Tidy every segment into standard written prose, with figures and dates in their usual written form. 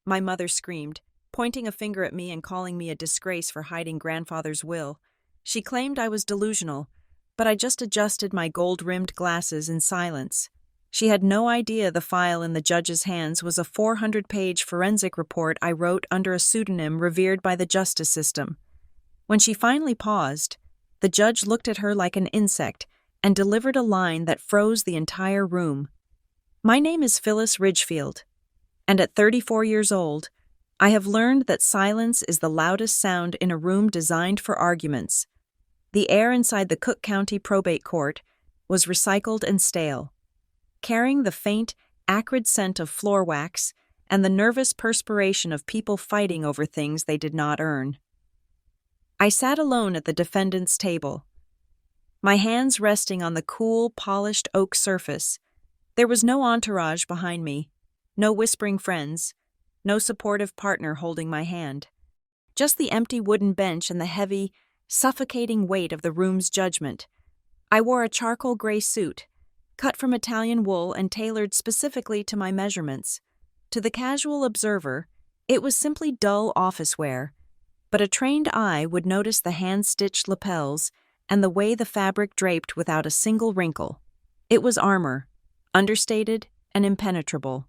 My mother screamed, pointing a finger at me and calling me a disgrace for hiding grandfather's will. She claimed I was delusional, but I just adjusted my gold-rimmed glasses in silence. She had no idea the file in the judge's hands was a 400-page forensic report I wrote under a pseudonym revered by the justice system. When she finally paused, the judge looked at her like an insect and delivered a line that froze the entire room. My name is Phyllis Ridgefield, and at 34 years old, I have learned that silence is the loudest sound in a room designed for arguments. The air inside the Cook County Probate Court was recycled and stale, carrying the faint, acrid scent of floor wax and the nervous perspiration of people fighting over things they did not earn. I sat alone at the defendant's table, my hands resting on the cool, polished oak surface. There was no entourage behind me, no whispering friends, no supportive partner holding my hand. Just the empty wooden bench and the heavy, suffocating weight of the room's judgment. I wore a charcoal gray suit, cut from Italian wool and tailored specifically to my measurements. To the casual observer, it was simply dull office wear, but a trained eye would notice the hand-stitched lapels and the way the fabric draped without a single wrinkle. It was armor, understated and impenetrable.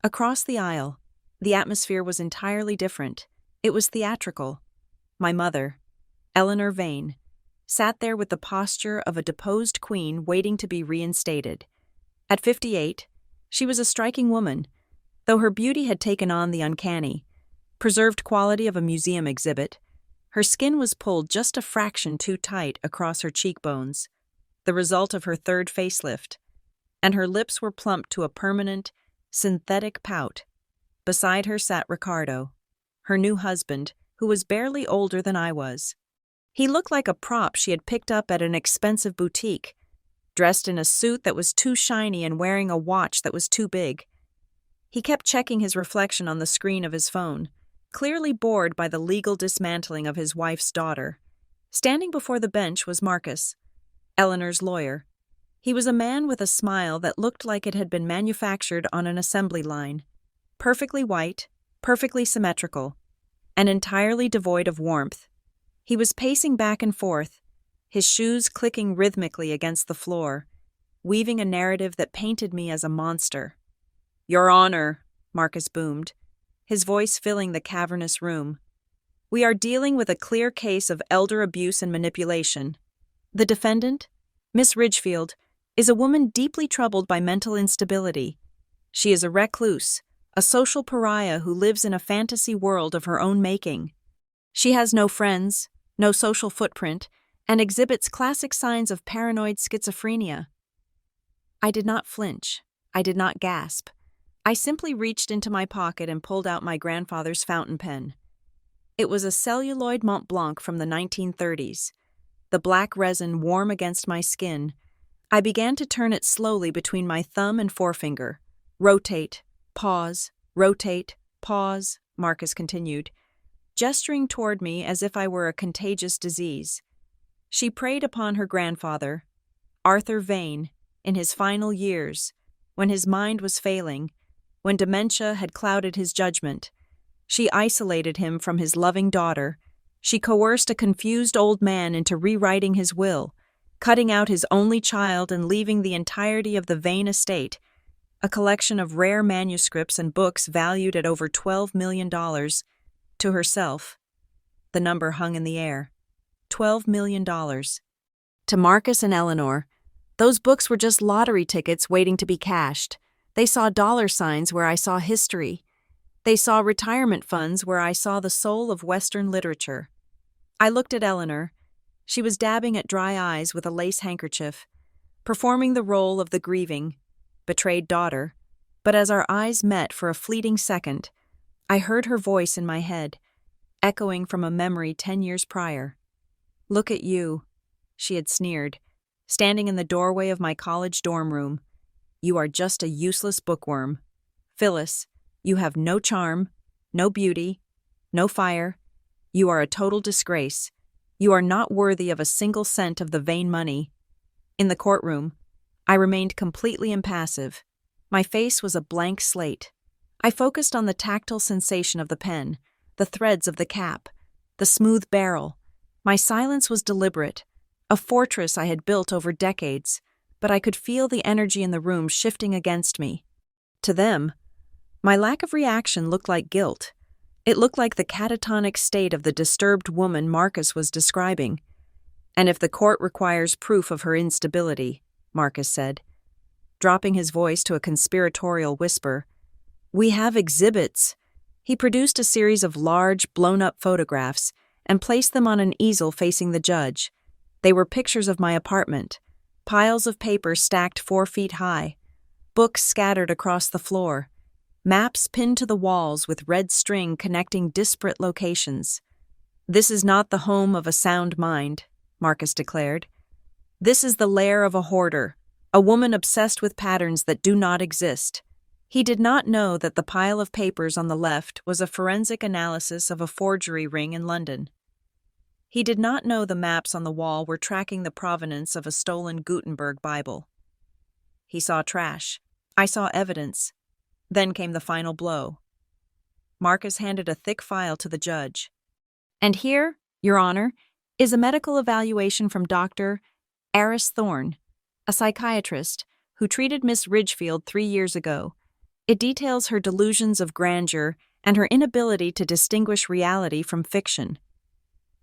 Across the aisle, the atmosphere was entirely different. It was theatrical. My mother, Eleanor Vane, sat there with the posture of a deposed queen waiting to be reinstated. At 58, she was a striking woman, though her beauty had taken on the uncanny, preserved quality of a museum exhibit. Her skin was pulled just a fraction too tight across her cheekbones, the result of her third facelift, and her lips were plumped to a permanent, synthetic pout. Beside her sat Ricardo, her new husband, who was barely older than I was. He looked like a prop she had picked up at an expensive boutique, dressed in a suit that was too shiny and wearing a watch that was too big. He kept checking his reflection on the screen of his phone, clearly bored by the legal dismantling of his wife's daughter. Standing before the bench was Marcus, Eleanor's lawyer. He was a man with a smile that looked like it had been manufactured on an assembly line. Perfectly white, perfectly symmetrical, and entirely devoid of warmth. He was pacing back and forth, his shoes clicking rhythmically against the floor, weaving a narrative that painted me as a monster. "Your Honor," Marcus boomed, his voice filling the cavernous room, "we are dealing with a clear case of elder abuse and manipulation. The defendant, Miss Ridgefield, is a woman deeply troubled by mental instability. She is a recluse, a social pariah who lives in a fantasy world of her own making. She has no friends, no social footprint, and exhibits classic signs of paranoid schizophrenia." I did not flinch. I did not gasp. I simply reached into my pocket and pulled out my grandfather's fountain pen. It was a celluloid Mont Blanc from the 1930s. The black resin warm against my skin. I began to turn it slowly between my thumb and forefinger. "Rotate, pause, rotate, pause," Marcus continued, gesturing toward me as if I were a contagious disease. She preyed upon her grandfather, Arthur Vane, in his final years, when his mind was failing, when dementia had clouded his judgment. She isolated him from his loving daughter. She coerced a confused old man into rewriting his will, cutting out his only child and leaving the entirety of the Vane estate, a collection of rare manuscripts and books valued at over $12 million, to herself. The number hung in the air. $12 million. To Marcus and Eleanor, those books were just lottery tickets waiting to be cashed. They saw dollar signs where I saw history. They saw retirement funds where I saw the soul of Western literature. I looked at Eleanor. She was dabbing at dry eyes with a lace handkerchief, performing the role of the grieving, betrayed daughter. But as our eyes met for a fleeting second, I heard her voice in my head, echoing from a memory 10 years prior. "Look at you," she had sneered, standing in the doorway of my college dorm room. "You are just a useless bookworm. Phyllis, you have no charm, no beauty, no fire. You are a total disgrace. You are not worthy of a single cent of the Vane money." In the courtroom, I remained completely impassive. My face was a blank slate. I focused on the tactile sensation of the pen, the threads of the cap, the smooth barrel. My silence was deliberate, a fortress I had built over decades, but I could feel the energy in the room shifting against me. To them, my lack of reaction looked like guilt. It looked like the catatonic state of the disturbed woman Marcus was describing. "And if the court requires proof of her instability," Marcus said, dropping his voice to a conspiratorial whisper, "we have exhibits." He produced a series of large, blown-up photographs and placed them on an easel facing the judge. They were pictures of my apartment, piles of paper stacked 4 feet high, books scattered across the floor, maps pinned to the walls with red string connecting disparate locations. "This is not the home of a sound mind," Marcus declared. "This is the lair of a hoarder, a woman obsessed with patterns that do not exist." He did not know that the pile of papers on the left was a forensic analysis of a forgery ring in London. He did not know the maps on the wall were tracking the provenance of a stolen Gutenberg Bible. He saw trash. I saw evidence. Then came the final blow. Marcus handed a thick file to the judge. "And here, Your Honor, is a medical evaluation from Dr. Aris Thorne, a psychiatrist who treated Miss Ridgefield 3 years ago. It details her delusions of grandeur and her inability to distinguish reality from fiction."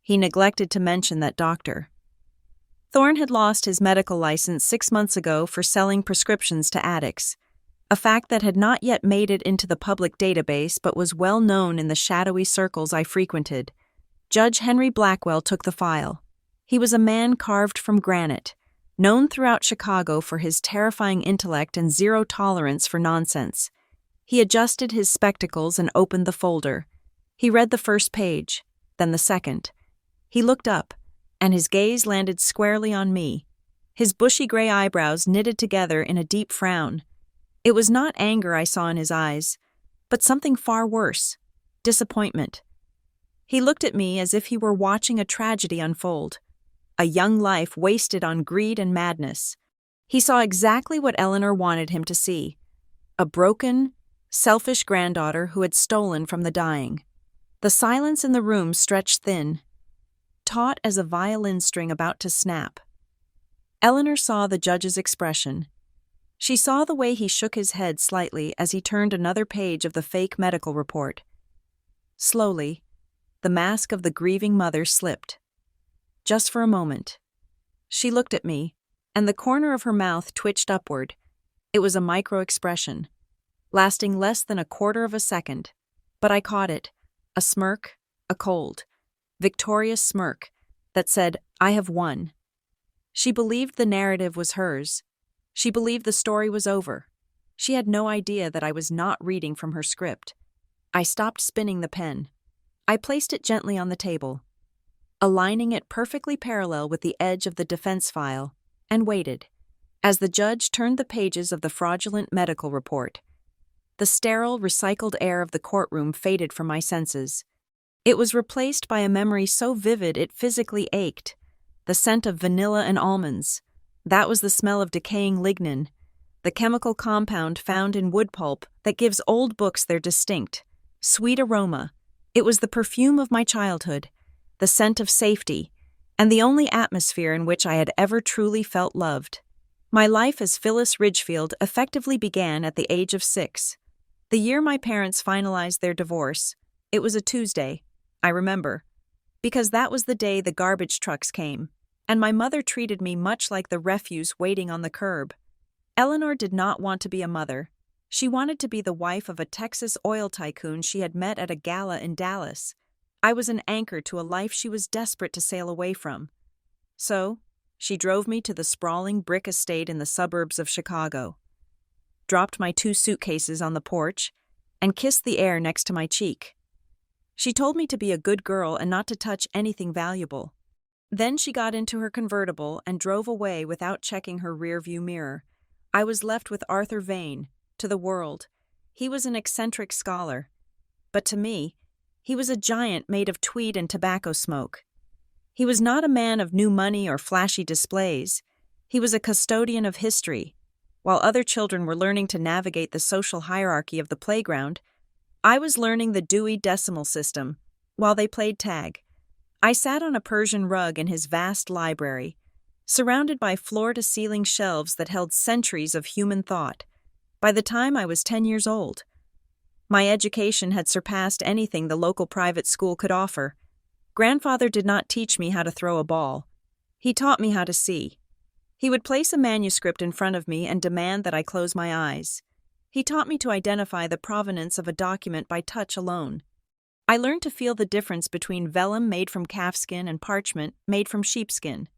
He neglected to mention that Dr. Thorne had lost his medical license 6 months ago for selling prescriptions to addicts, a fact that had not yet made it into the public database but was well known in the shadowy circles I frequented. Judge Henry Blackwell took the file. He was a man carved from granite, known throughout Chicago for his terrifying intellect and zero tolerance for nonsense. He adjusted his spectacles and opened the folder. He read the first page, then the second. He looked up, and his gaze landed squarely on me. His bushy gray eyebrows knitted together in a deep frown. It was not anger I saw in his eyes, but something far worse: disappointment. He looked at me as if he were watching a tragedy unfold, a young life wasted on greed and madness. He saw exactly what Eleanor wanted him to see: a broken, selfish granddaughter who had stolen from the dying. The silence in the room stretched thin, taut as a violin string about to snap. Eleanor saw the judge's expression. She saw the way he shook his head slightly as he turned another page of the fake medical report. Slowly, the mask of the grieving mother slipped. Just for a moment. She looked at me, and the corner of her mouth twitched upward. It was a micro-expression, lasting less than a quarter of a second, but I caught it, a smirk, a cold, victorious smirk that said, "I have won." She believed the narrative was hers. She believed the story was over. She had no idea that I was not reading from her script. I stopped spinning the pen. I placed it gently on the table, aligning it perfectly parallel with the edge of the defense file, and waited. As the judge turned the pages of the fraudulent medical report, the sterile, recycled air of the courtroom faded from my senses. It was replaced by a memory so vivid it physically ached: the scent of vanilla and almonds. That was the smell of decaying lignin, the chemical compound found in wood pulp that gives old books their distinct, sweet aroma. It was the perfume of my childhood, the scent of safety, and the only atmosphere in which I had ever truly felt loved. My life as Phyllis Ridgefield effectively began at the age of 6. The year my parents finalized their divorce. It was a Tuesday, I remember, because that was the day the garbage trucks came, and my mother treated me much like the refuse waiting on the curb. Eleanor did not want to be a mother. She wanted to be the wife of a Texas oil tycoon she had met at a gala in Dallas. I was an anchor to a life she was desperate to sail away from. So, she drove me to the sprawling brick estate in the suburbs of Chicago, dropped my 2 suitcases on the porch, and kissed the air next to my cheek. She told me to be a good girl and not to touch anything valuable. Then she got into her convertible and drove away without checking her rearview mirror. I was left with Arthur Vane, to the world. He was an eccentric scholar. But to me, he was a giant made of tweed and tobacco smoke. He was not a man of new money or flashy displays. He was a custodian of history. While other children were learning to navigate the social hierarchy of the playground, I was learning the Dewey Decimal System while they played tag. I sat on a Persian rug in his vast library, surrounded by floor-to-ceiling shelves that held centuries of human thought. By the time I was 10 years old, my education had surpassed anything the local private school could offer. Grandfather did not teach me how to throw a ball. He taught me how to see. He would place a manuscript in front of me and demand that I close my eyes. He taught me to identify the provenance of a document by touch alone. I learned to feel the difference between vellum made from calfskin and parchment made from sheepskin.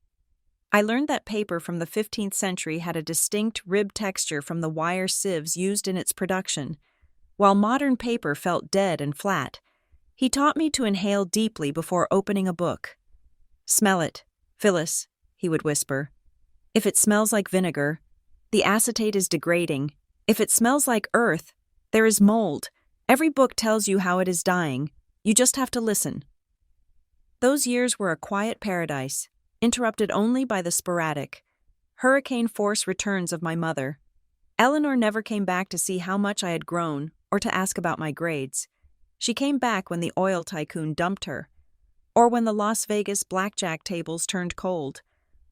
I learned that paper from the 15th century had a distinct rib texture from the wire sieves used in its production, while modern paper felt dead and flat. He taught me to inhale deeply before opening a book. "Smell it, Phyllis," he would whisper. "If it smells like vinegar, the acetate is degrading. If it smells like earth, there is mold. Every book tells you how it is dying. You just have to listen." Those years were a quiet paradise, interrupted only by the sporadic, hurricane-force returns of my mother. Eleanor never came back to see how much I had grown or to ask about my grades. She came back when the oil tycoon dumped her, or when the Las Vegas blackjack tables turned cold,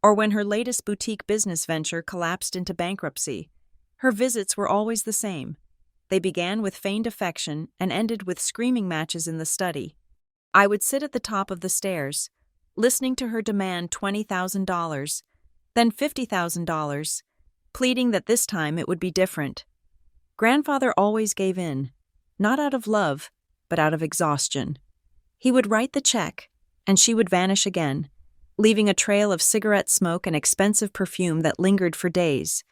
or when her latest boutique business venture collapsed into bankruptcy. Her visits were always the same. They began with feigned affection and ended with screaming matches in the study. I would sit at the top of the stairs, listening to her demand $20,000, then $50,000, pleading that this time it would be different. Grandfather always gave in, not out of love, but out of exhaustion. He would write the check, and she would vanish again, leaving a trail of cigarette smoke and expensive perfume that lingered for days,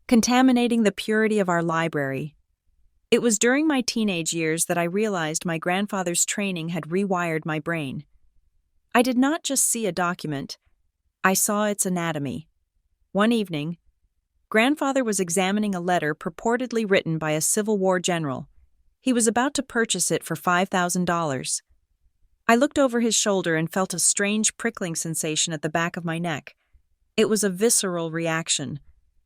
contaminating the purity of our library. It was during my teenage years that I realized my grandfather's training had rewired my brain. I did not just see a document, I saw its anatomy. One evening, Grandfather was examining a letter purportedly written by a Civil War general. He was about to purchase it for $5,000. I looked over his shoulder and felt a strange prickling sensation at the back of my neck. It was a visceral reaction,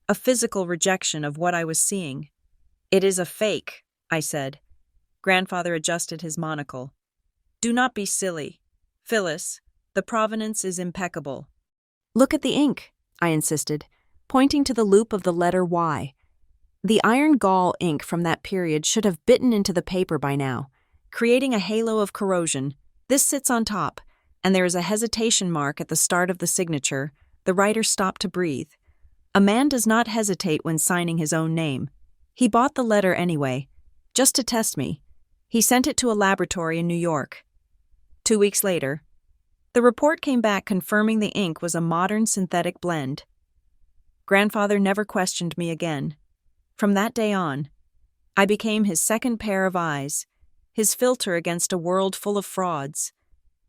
a physical rejection of what I was seeing. "It is a fake," I said. Grandfather adjusted his monocle. "Do not be silly. Phyllis, the provenance is impeccable." "Look at the ink," I insisted, pointing to the loop of the letter Y. The iron gall ink from that period should have bitten into the paper by now, creating a halo of corrosion. This sits on top, and there is a hesitation mark at the start of the signature. The writer stopped to breathe. A man does not hesitate when signing his own name. He bought the letter anyway, just to test me. He sent it to a laboratory in New York. 2 weeks later, the report came back confirming the ink was a modern synthetic blend. Grandfather never questioned me again. From that day on, I became his second pair of eyes, his filter against a world full of frauds.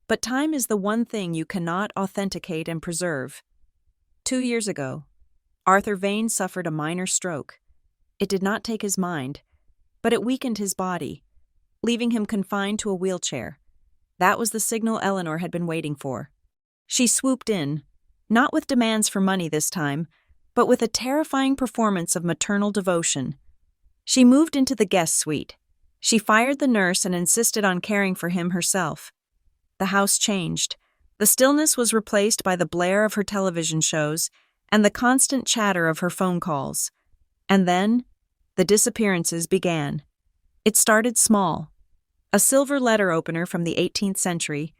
But time is the one thing you cannot authenticate and preserve. 2 years ago, Arthur Vane suffered a minor stroke. It did not take his mind, but it weakened his body, leaving him confined to a wheelchair. That was the signal Eleanor had been waiting for. She swooped in, not with demands for money this time, but with a terrifying performance of maternal devotion. She moved into the guest suite. She fired the nurse and insisted on caring for him herself. The house changed. The stillness was replaced by the blare of her television shows and the constant chatter of her phone calls. And then, the disappearances began. It started small. A silver letter opener from the 18th century,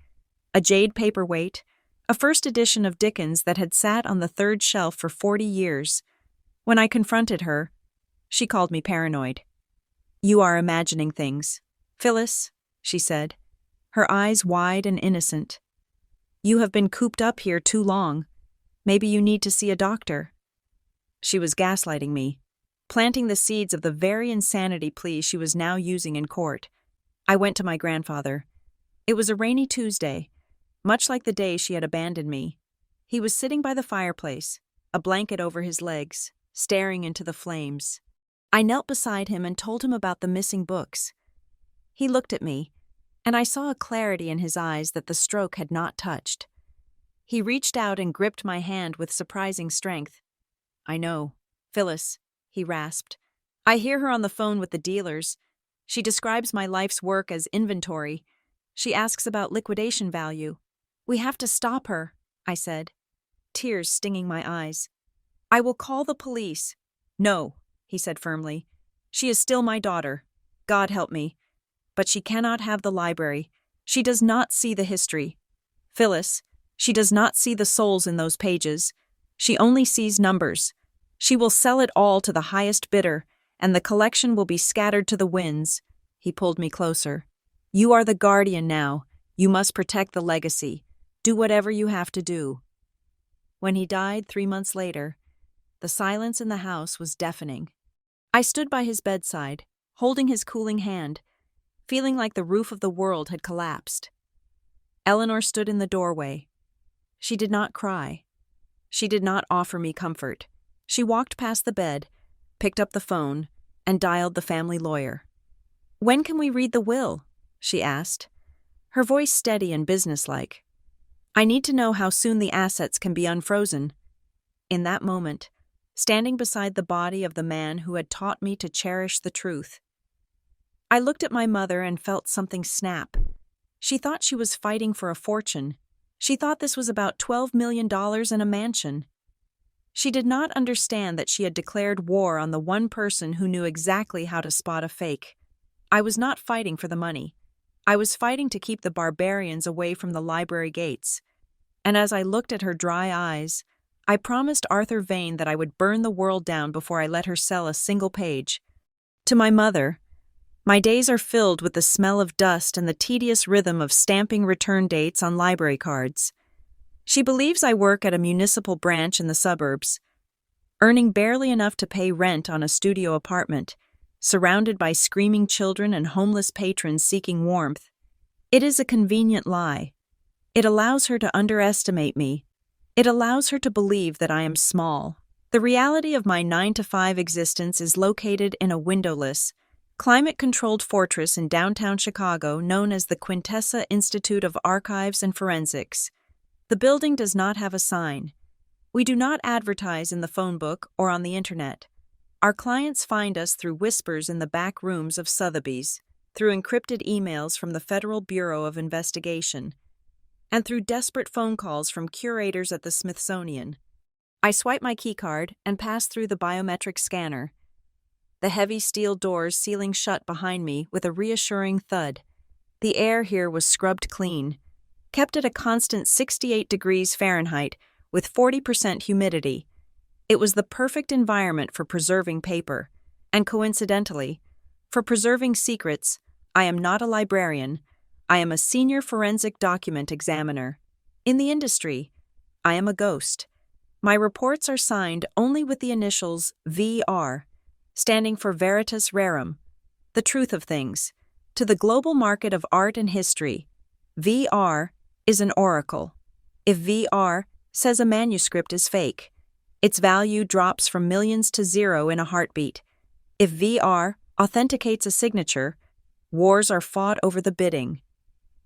a jade paperweight, a first edition of Dickens that had sat on the third shelf for 40 years. When I confronted her, she called me paranoid. "You are imagining things. Phyllis," she said, her eyes wide and innocent. "You have been cooped up here too long. Maybe you need to see a doctor." She was gaslighting me, planting the seeds of the very insanity plea she was now using in court. I went to my grandfather. It was a rainy Tuesday, much like the day she had abandoned me. He was sitting by the fireplace, a blanket over his legs, staring into the flames. I knelt beside him and told him about the missing books. He looked at me, and I saw a clarity in his eyes that the stroke had not touched. He reached out and gripped my hand with surprising strength. "I know, Phyllis," he rasped. "I hear her on the phone with the dealers. She describes my life's work as inventory. She asks about liquidation value. We have to stop her, I said, tears stinging my eyes. I will call the police. No, he said firmly. She is still my daughter. God help me. But she cannot have the library. She does not see the history. Phyllis, she does not see the souls in those pages. She only sees numbers. She will sell it all to the highest bidder, and the collection will be scattered to the winds. He pulled me closer. You are the guardian now. You must protect the legacy. Do whatever you have to do. When he died 3 months later, the silence in the house was deafening. I stood by his bedside, holding his cooling hand, feeling like the roof of the world had collapsed. Eleanor stood in the doorway. She did not cry. She did not offer me comfort. She walked past the bed, picked up the phone, and dialed the family lawyer. When can we read the will? She asked, her voice steady and businesslike. I need to know how soon the assets can be unfrozen. In that moment, standing beside the body of the man who had taught me to cherish the truth, I looked at my mother and felt something snap. She thought she was fighting for a fortune. She thought this was about $12 million and a mansion. She did not understand that she had declared war on the one person who knew exactly how to spot a fake. I was not fighting for the money. I was fighting to keep the barbarians away from the library gates. And as I looked at her dry eyes, I promised Arthur Vane that I would burn the world down before I let her sell a single page. To my mother, my days are filled with the smell of dust and the tedious rhythm of stamping return dates on library cards. She believes I work at a municipal branch in the suburbs, earning barely enough to pay rent on a studio apartment, surrounded by screaming children and homeless patrons seeking warmth. It is a convenient lie. It allows her to underestimate me. It allows her to believe that I am small. The reality of my 9-to-5 existence is located in a windowless, climate-controlled fortress in downtown Chicago known as the Quintessa Institute of Archives and Forensics. The building does not have a sign. We do not advertise in the phone book or on the internet. Our clients find us through whispers in the back rooms of Sotheby's, through encrypted emails from the Federal Bureau of Investigation, and through desperate phone calls from curators at the Smithsonian. I swipe my keycard and pass through the biometric scanner, the heavy steel doors sealing shut behind me with a reassuring thud. The air here was scrubbed clean, kept at a constant 68 degrees Fahrenheit with 40% humidity. It was the perfect environment for preserving paper, and coincidentally, for preserving secrets. I am not a librarian. I am a senior forensic document examiner. In the industry, I am a ghost. My reports are signed only with the initials VR, standing for Veritas Rerum, the truth of things. To the global market of art and history, VR is an oracle. If VR says a manuscript is fake, its value drops from millions to zero in a heartbeat. If VR authenticates a signature, wars are fought over the bidding.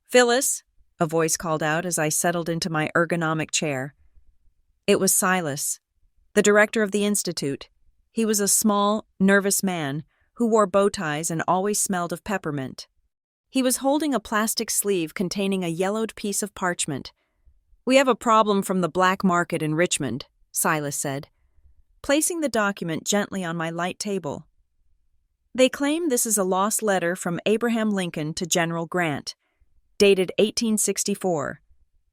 Phyllis, a voice called out as I settled into my ergonomic chair. It was Silas, the director of the institute. He was a small, nervous man who wore bow ties and always smelled of peppermint. He was holding a plastic sleeve containing a yellowed piece of parchment. We have a problem from the black market in Richmond, Silas said, placing the document gently on my light table. They claim this is a lost letter from Abraham Lincoln to General Grant, dated 1864.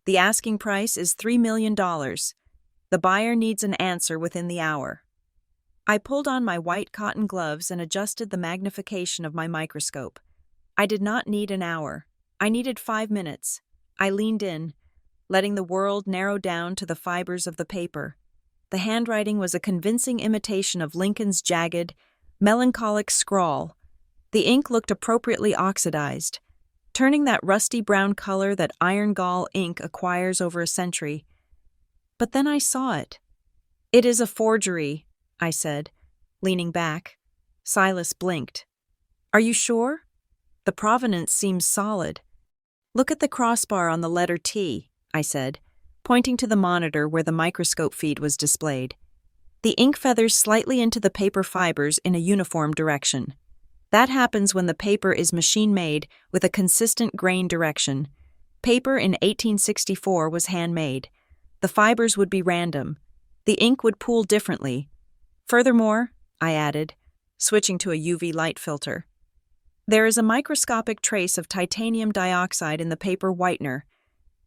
The asking price is $3 million. The buyer needs an answer within the hour. I pulled on my white cotton gloves and adjusted the magnification of my microscope. I did not need an hour. I needed 5 minutes. I leaned in, letting the world narrow down to the fibers of the paper. The handwriting was a convincing imitation of Lincoln's jagged, melancholic scrawl. The ink looked appropriately oxidized, turning that rusty brown color that iron gall ink acquires over a century. But then I saw it. It is a forgery, I said, leaning back. Silas blinked. Are you sure? The provenance seems solid. Look at the crossbar on the letter T, I said, pointing to the monitor where the microscope feed was displayed. The ink feathers slightly into the paper fibers in a uniform direction. That happens when the paper is machine-made with a consistent grain direction. Paper in 1864 was handmade. The fibers would be random. The ink would pool differently. Furthermore, I added, switching to a UV light filter, there is a microscopic trace of titanium dioxide in the paper whitener.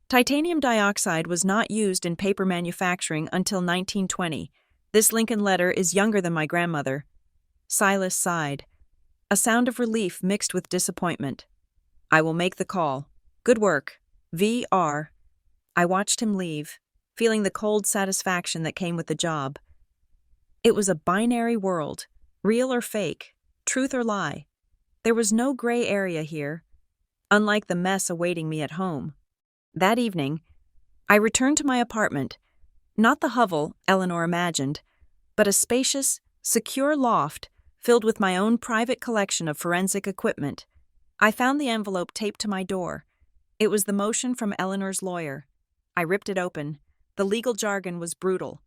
Titanium dioxide was not used in paper manufacturing until 1920. This Lincoln letter is younger than my grandmother. Silas sighed, a sound of relief mixed with disappointment. I will make the call. Good work. V.R. I watched him leave, feeling the cold satisfaction that came with the job. It was a binary world, real or fake, truth or lie. There was no gray area here, unlike the mess awaiting me at home. That evening, I returned to my apartment, not the hovel Eleanor imagined, but a spacious, secure loft filled with my own private collection of forensic equipment. I found the envelope taped to my door. It was the motion from Eleanor's lawyer. I ripped it open. The legal jargon was brutal.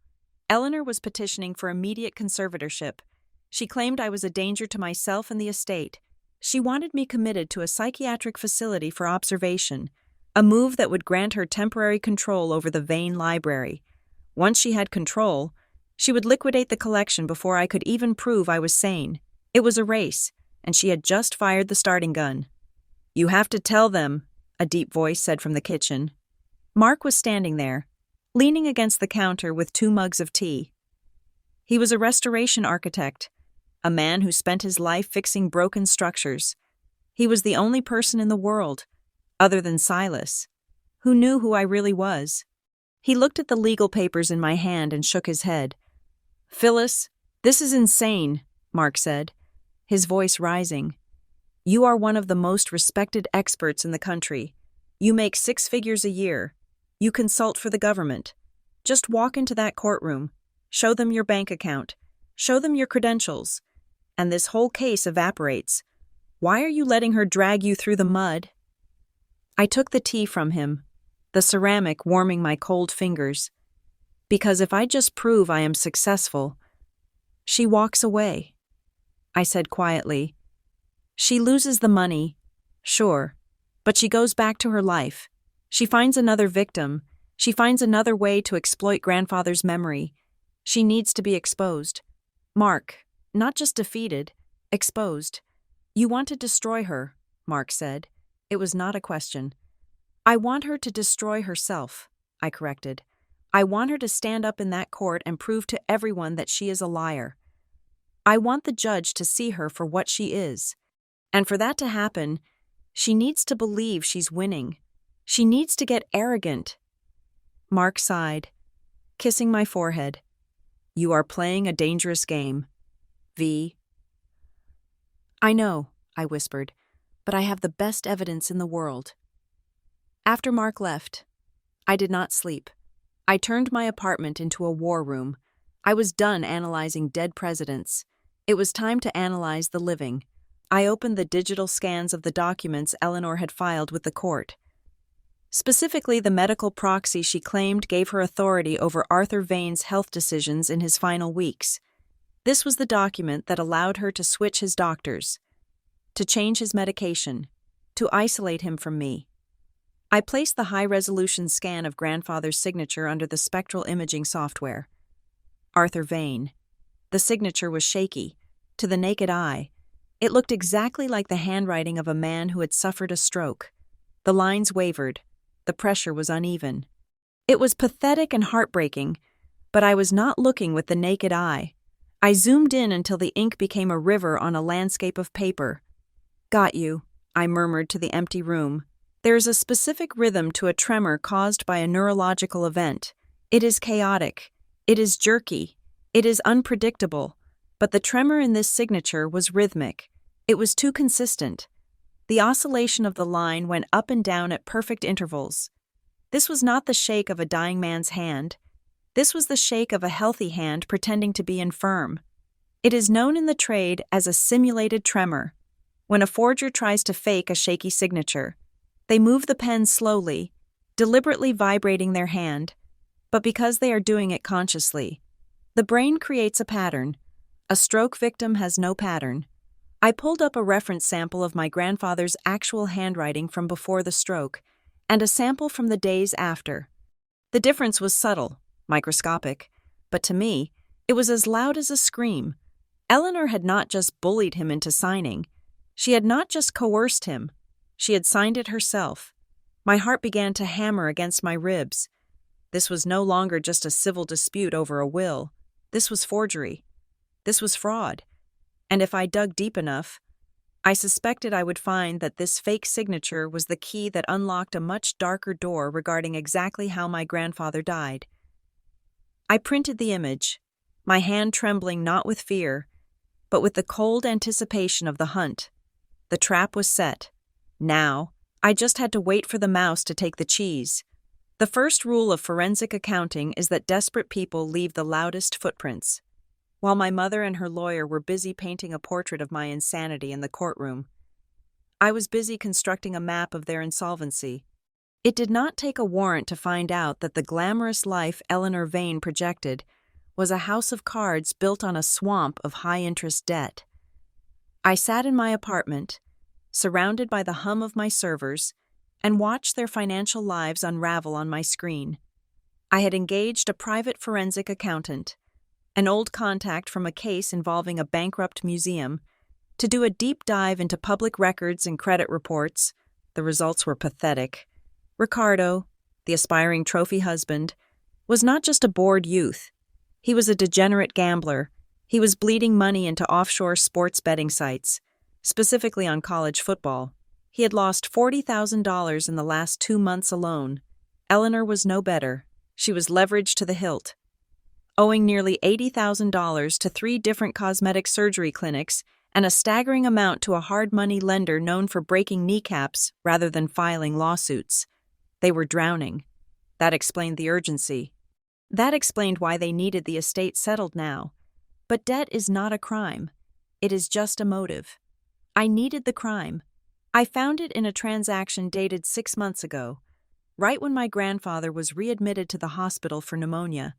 Eleanor was petitioning for immediate conservatorship. She claimed I was a danger to myself and the estate. She wanted me committed to a psychiatric facility for observation, a move that would grant her temporary control over the Vane library. Once she had control, she would liquidate the collection before I could even prove I was sane. It was a race, and she had just fired the starting gun. You have to tell them, a deep voice said from the kitchen. Mark was standing there, leaning against the counter with 2 mugs of tea. He was a restoration architect, a man who spent his life fixing broken structures. He was the only person in the world, other than Silas, who knew who I really was. He looked at the legal papers in my hand and shook his head. Phyllis, this is insane, Mark said, his voice rising. You are one of the most respected experts in the country. You make 6 figures a year. You consult for the government. Just walk into that courtroom. Show them your bank account. Show them your credentials. And this whole case evaporates. Why are you letting her drag you through the mud? I took the tea from him, the ceramic warming my cold fingers. Because if I just prove I am successful, she walks away. I said quietly. She loses the money, sure, but she goes back to her life. She finds another victim. She finds another way to exploit grandfather's memory. She needs to be exposed. Mark, not just defeated, exposed. You want to destroy her, Mark said. It was not a question. I want her to destroy herself, I corrected. I want her to stand up in that court and prove to everyone that she is a liar. I want the judge to see her for what she is. And for that to happen, she needs to believe she's winning. She needs to get arrogant. Mark sighed, kissing my forehead. You are playing a dangerous game, V. I know, I whispered, but I have the best evidence in the world. After Mark left, I did not sleep. I turned my apartment into a war room. I was done analyzing dead presidents. It was time to analyze the living. I opened the digital scans of the documents Eleanor had filed with the court. Specifically, the medical proxy she claimed gave her authority over Arthur Vane's health decisions in his final weeks. This was the document that allowed her to switch his doctors, to change his medication, to isolate him from me. I placed the high-resolution scan of grandfather's signature under the spectral imaging software. Arthur Vane. The signature was shaky. To the naked eye, it looked exactly like the handwriting of a man who had suffered a stroke. The lines wavered. The pressure was uneven. It was pathetic and heartbreaking, but I was not looking with the naked eye. I zoomed in until the ink became a river on a landscape of paper. Got you, I murmured to the empty room. There is a specific rhythm to a tremor caused by a neurological event. It is chaotic. It is jerky. It is unpredictable. But the tremor in this signature was rhythmic. It was too consistent. The oscillation of the line went up and down at perfect intervals. This was not the shake of a dying man's hand. This was the shake of a healthy hand pretending to be infirm. It is known in the trade as a simulated tremor. When a forger tries to fake a shaky signature, they move the pen slowly, deliberately vibrating their hand, but because they are doing it consciously, the brain creates a pattern. A stroke victim has no pattern. I pulled up a reference sample of my grandfather's actual handwriting from before the stroke, and a sample from the days after. The difference was subtle, microscopic, but to me, it was as loud as a scream. Eleanor had not just bullied him into signing. She had not just coerced him. She had signed it herself. My heart began to hammer against my ribs. This was no longer just a civil dispute over a will. This was forgery. This was fraud. And if I dug deep enough, I suspected I would find that this fake signature was the key that unlocked a much darker door regarding exactly how my grandfather died. I printed the image, my hand trembling not with fear, but with the cold anticipation of the hunt. The trap was set. Now, I just had to wait for the mouse to take the cheese. The first rule of forensic accounting is that desperate people leave the loudest footprints. While my mother and her lawyer were busy painting a portrait of my insanity in the courtroom, I was busy constructing a map of their insolvency. It did not take a warrant to find out that the glamorous life Eleanor Vane projected was a house of cards built on a swamp of high-interest debt. I sat in my apartment, surrounded by the hum of my servers, and watched their financial lives unravel on my screen. I had engaged a private forensic accountant, an old contact from a case involving a bankrupt museum, to do a deep dive into public records and credit reports. The results were pathetic. Ricardo, the aspiring trophy husband, was not just a bored youth. He was a degenerate gambler. He was bleeding money into offshore sports betting sites, specifically on college football. He had lost $40,000 in the last 2 months alone. Eleanor was no better. She was leveraged to the hilt, owing nearly $80,000 to 3 different cosmetic surgery clinics and a staggering amount to a hard money lender known for breaking kneecaps rather than filing lawsuits. They were drowning. That explained the urgency. That explained why they needed the estate settled now. But debt is not a crime. It is just a motive. I needed the crime. I found it in a transaction dated 6 months ago, right when my grandfather was readmitted to the hospital for pneumonia.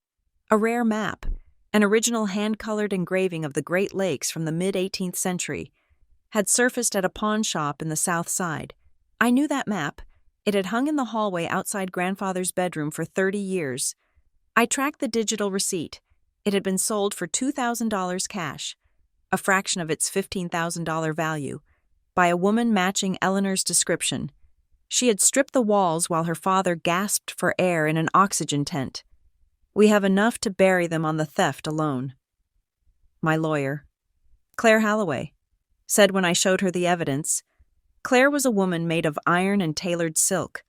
A rare map, an original hand-colored engraving of the Great Lakes from the mid-18th century, had surfaced at a pawn shop in the South Side. I knew that map. It had hung in the hallway outside grandfather's bedroom for 30 years. I tracked the digital receipt. It had been sold for $2,000 cash, a fraction of its $15,000 value, by a woman matching Eleanor's description. She had stripped the walls while her father gasped for air in an oxygen tent. We have enough to bury them on the theft alone. My lawyer, Claire Holloway, said when I showed her the evidence. Claire was a woman made of iron and tailored silk,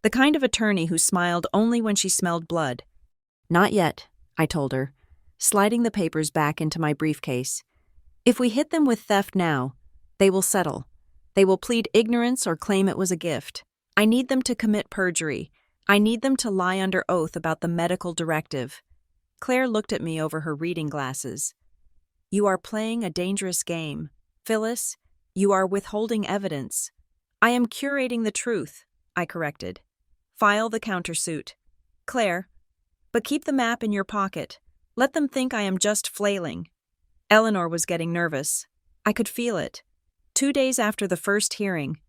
the kind of attorney who smiled only when she smelled blood. Not yet, I told her, sliding the papers back into my briefcase. If we hit them with theft now, they will settle. They will plead ignorance or claim it was a gift. I need them to commit perjury. I need them to lie under oath about the medical directive. Claire looked at me over her reading glasses. You are playing a dangerous game. Phyllis, you are withholding evidence. I am curating the truth, I corrected. File the countersuit. Claire, but keep the map in your pocket. Let them think I am just flailing. Eleanor was getting nervous. I could feel it. 2 days after the first hearing,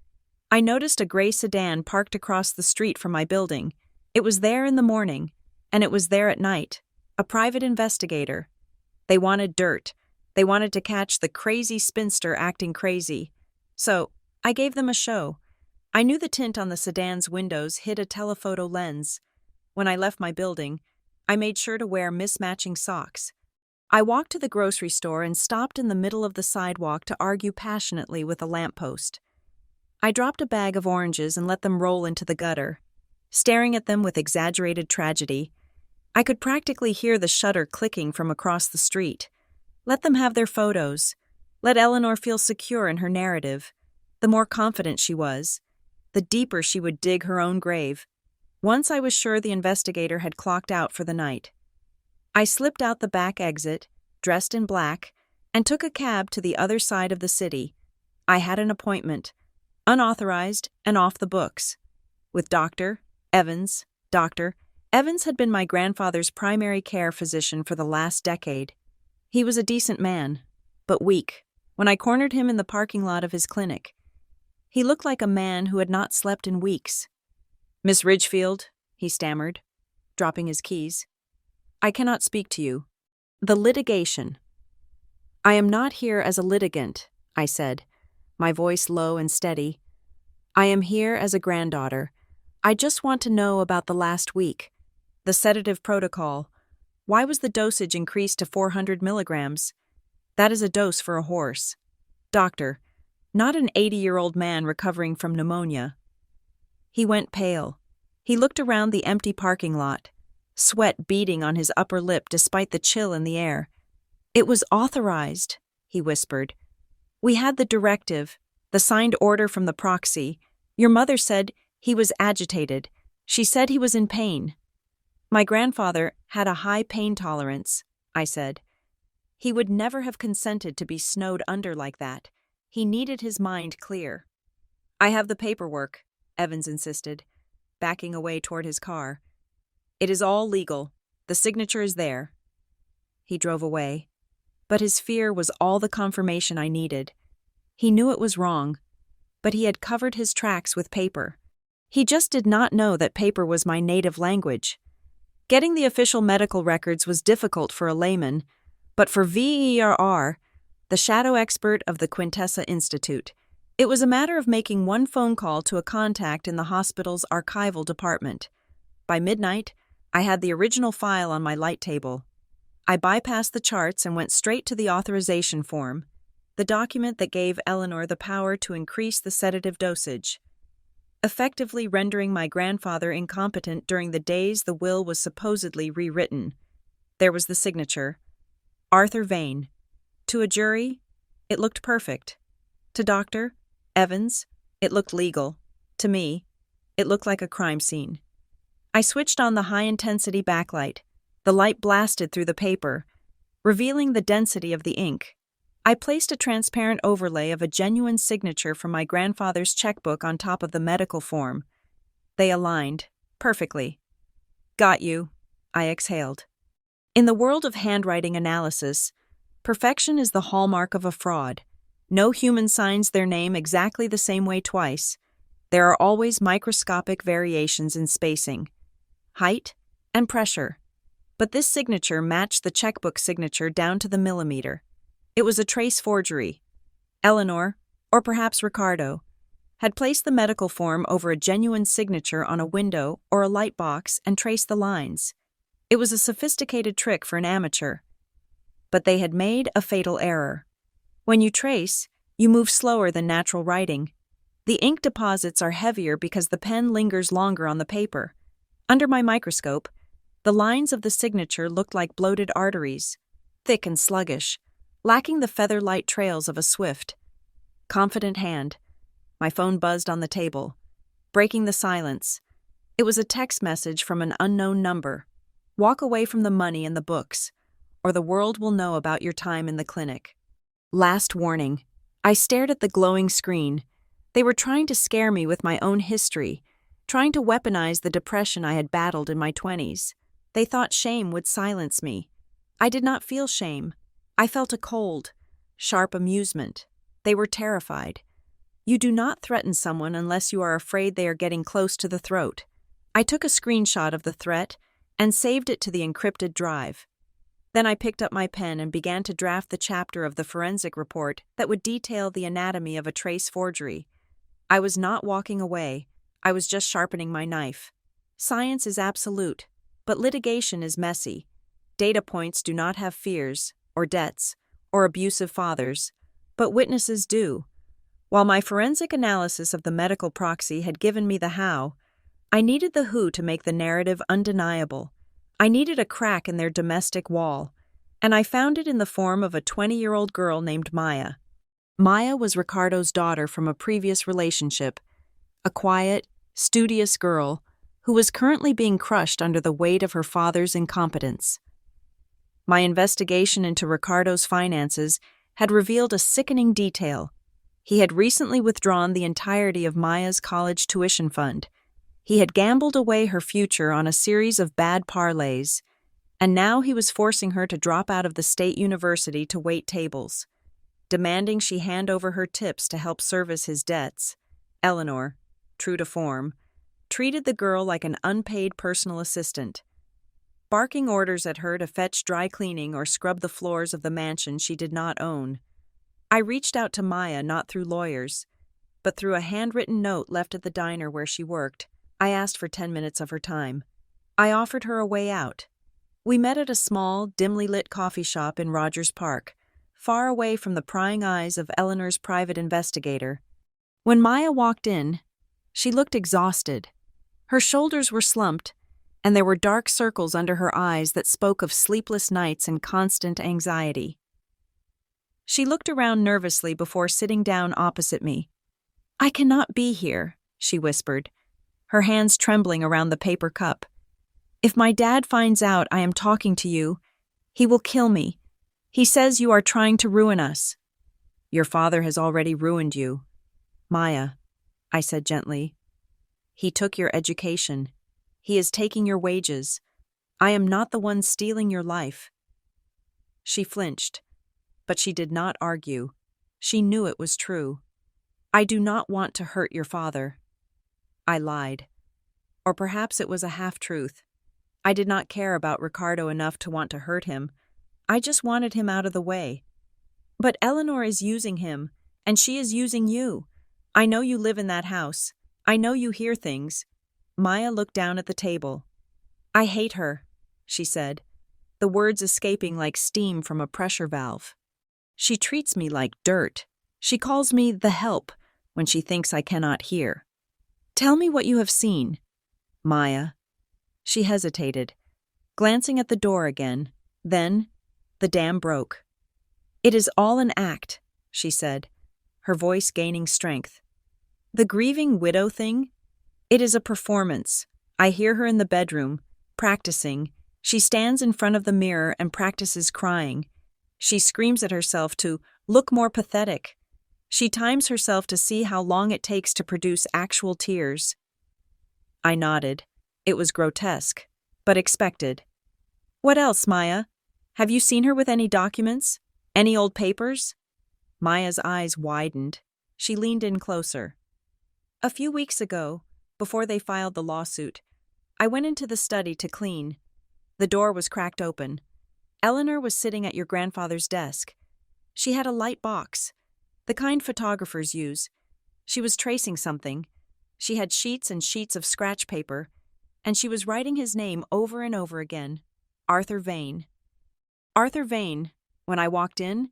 I noticed a gray sedan parked across the street from my building. It was there in the morning, and it was there at night. A private investigator. They wanted dirt. They wanted to catch the crazy spinster acting crazy. So, I gave them a show. I knew the tint on the sedan's windows hid a telephoto lens. When I left my building, I made sure to wear mismatching socks. I walked to the grocery store and stopped in the middle of the sidewalk to argue passionately with a lamppost. I dropped a bag of oranges and let them roll into the gutter. Staring at them with exaggerated tragedy, I could practically hear the shutter clicking from across the street. Let them have their photos. Let Eleanor feel secure in her narrative. The more confident she was, the deeper she would dig her own grave. Once I was sure the investigator had clocked out for the night, I slipped out the back exit, dressed in black, and took a cab to the other side of the city. I had an appointment, unauthorized and off the books, with Dr. Evans. Dr. Evans had been my grandfather's primary care physician for the last decade. He was a decent man, but weak. when I cornered him in the parking lot of his clinic. He looked like a man who had not slept in weeks. "Miss Ridgefield," he stammered, dropping his keys. "I cannot speak to you. The litigation." "I am not here as a litigant," I said, my voice low and steady. "I am here as a granddaughter. I just want to know about the last week. The sedative protocol. Why was the dosage increased to 400 milligrams? That is a dose for a horse. Doctor, not an 80-year-old man recovering from pneumonia." He went pale. He looked around the empty parking lot, sweat beading on his upper lip despite the chill in the air. "It was authorized," he whispered. "We had the directive, the signed order from the proxy. Your mother said he was agitated. She said he was in pain." "My grandfather had a high pain tolerance," I said. "He would never have consented to be snowed under like that. He needed his mind clear." "I have the paperwork," Evans insisted, backing away toward his car. "It is all legal. The signature is there." He drove away, but his fear was all the confirmation I needed. He knew it was wrong, but he had covered his tracks with paper. He just did not know that paper was my native language. Getting the official medical records was difficult for a layman, but for VERR, the shadow expert of the Quintessa Institute, it was a matter of making one phone call to a contact in the hospital's archival department. By midnight, I had the original file on my light table. I bypassed the charts and went straight to the authorization form, the document that gave Eleanor the power to increase the sedative dosage, effectively rendering my grandfather incompetent during the days the will was supposedly rewritten. There was the signature, Arthur Vane. To a jury, it looked perfect. To Dr. Evans, it looked legal. To me, it looked like a crime scene. I switched on the high-intensity backlight. The light blasted through the paper, revealing the density of the ink. I placed a transparent overlay of a genuine signature from my grandfather's checkbook on top of the medical form. They aligned perfectly. "Got you," I exhaled. In the world of handwriting analysis, perfection is the hallmark of a fraud. No human signs their name exactly the same way twice. There are always microscopic variations in spacing, height, and pressure. But this signature matched the checkbook signature down to the millimeter. It was a trace forgery. Eleanor, or perhaps Ricardo, had placed the medical form over a genuine signature on a window or a light box and traced the lines. It was a sophisticated trick for an amateur. But they had made a fatal error. When you trace, you move slower than natural writing. The ink deposits are heavier because the pen lingers longer on the paper. Under my microscope, the lines of the signature looked like bloated arteries, thick and sluggish, lacking the feather-light trails of a swift, confident hand. My phone buzzed on the table, breaking the silence. It was a text message from an unknown number. "Walk away from the money and the books, or the world will know about your time in the clinic." Last warning. I stared at the glowing screen. They were trying to scare me with my own history, trying to weaponize the depression I had battled in my 20s. They thought shame would silence me. I did not feel shame. I felt a cold, sharp amusement. They were terrified. You do not threaten someone unless you are afraid they are getting close to the throat. I took a screenshot of the threat and saved it to the encrypted drive. Then I picked up my pen and began to draft the chapter of the forensic report that would detail the anatomy of a trace forgery. I was not walking away. I was just sharpening my knife. Science is absolute, but litigation is messy. Data points do not have fears, or debts, or abusive fathers, but witnesses do. While my forensic analysis of the medical proxy had given me the how, I needed the who to make the narrative undeniable. I needed a crack in their domestic wall, and I found it in the form of a 20-year-old girl named Maya. Maya was Ricardo's daughter from a previous relationship, a quiet, studious girl who was currently being crushed under the weight of her father's incompetence. My investigation into Ricardo's finances had revealed a sickening detail. He had recently withdrawn the entirety of Maya's college tuition fund. He had gambled away her future on a series of bad parlays, and now he was forcing her to drop out of the state university to wait tables. demanding she hand over her tips to help service his debts. Eleanor, true to form, treated the girl like an unpaid personal assistant, barking orders at her to fetch dry cleaning or scrub the floors of the mansion she did not own. I reached out to Maya not through lawyers, but through a handwritten note left at the diner where she worked. I asked for 10 minutes of her time. I offered her a way out. We met at a small, dimly lit coffee shop in Rogers Park, far away from the prying eyes of Eleanor's private investigator. When Maya walked in, she looked exhausted. Her shoulders were slumped, and there were dark circles under her eyes that spoke of sleepless nights and constant anxiety. She looked around nervously before sitting down opposite me. "I cannot be here," she whispered, her hands trembling around the paper cup. "If my dad finds out I am talking to you, he will kill me. He says you are trying to ruin us." "Your father has already ruined you, Maya," I said gently. "He took your education. He is taking your wages. I am not the one stealing your life." She flinched, but she did not argue. She knew it was true. "I do not want to hurt your father." I lied. Or perhaps it was a half-truth. I did not care about Ricardo enough to want to hurt him. I just wanted him out of the way. "But Eleanor is using him, and she is using you. I know you live in that house. I know you hear things." Maya looked down at the table. "I hate her," she said, the words escaping like steam from a pressure valve. "She treats me like dirt. She calls me the help when she thinks I cannot hear." "Tell me what you have seen, Maya." She hesitated, glancing at the door again. Then, the dam broke. "It is all an act," she said, her voice gaining strength. "The grieving widow thing? It is a performance. I hear her in the bedroom, practicing. She stands in front of the mirror and practices crying. She screams at herself to look more pathetic. She times herself to see how long it takes to produce actual tears." I nodded. It was grotesque, but expected. "What else, Maya? Have you seen her with any documents? Any old papers?" Maya's eyes widened. She leaned in closer. "A few weeks ago, before they filed the lawsuit, I went into the study to clean. The door was cracked open. Eleanor was sitting at your grandfather's desk. She had a light box, the kind photographers use. She was tracing something. She had sheets and sheets of scratch paper, and she was writing his name over and over again, Arthur Vane. Arthur Vane. When I walked in,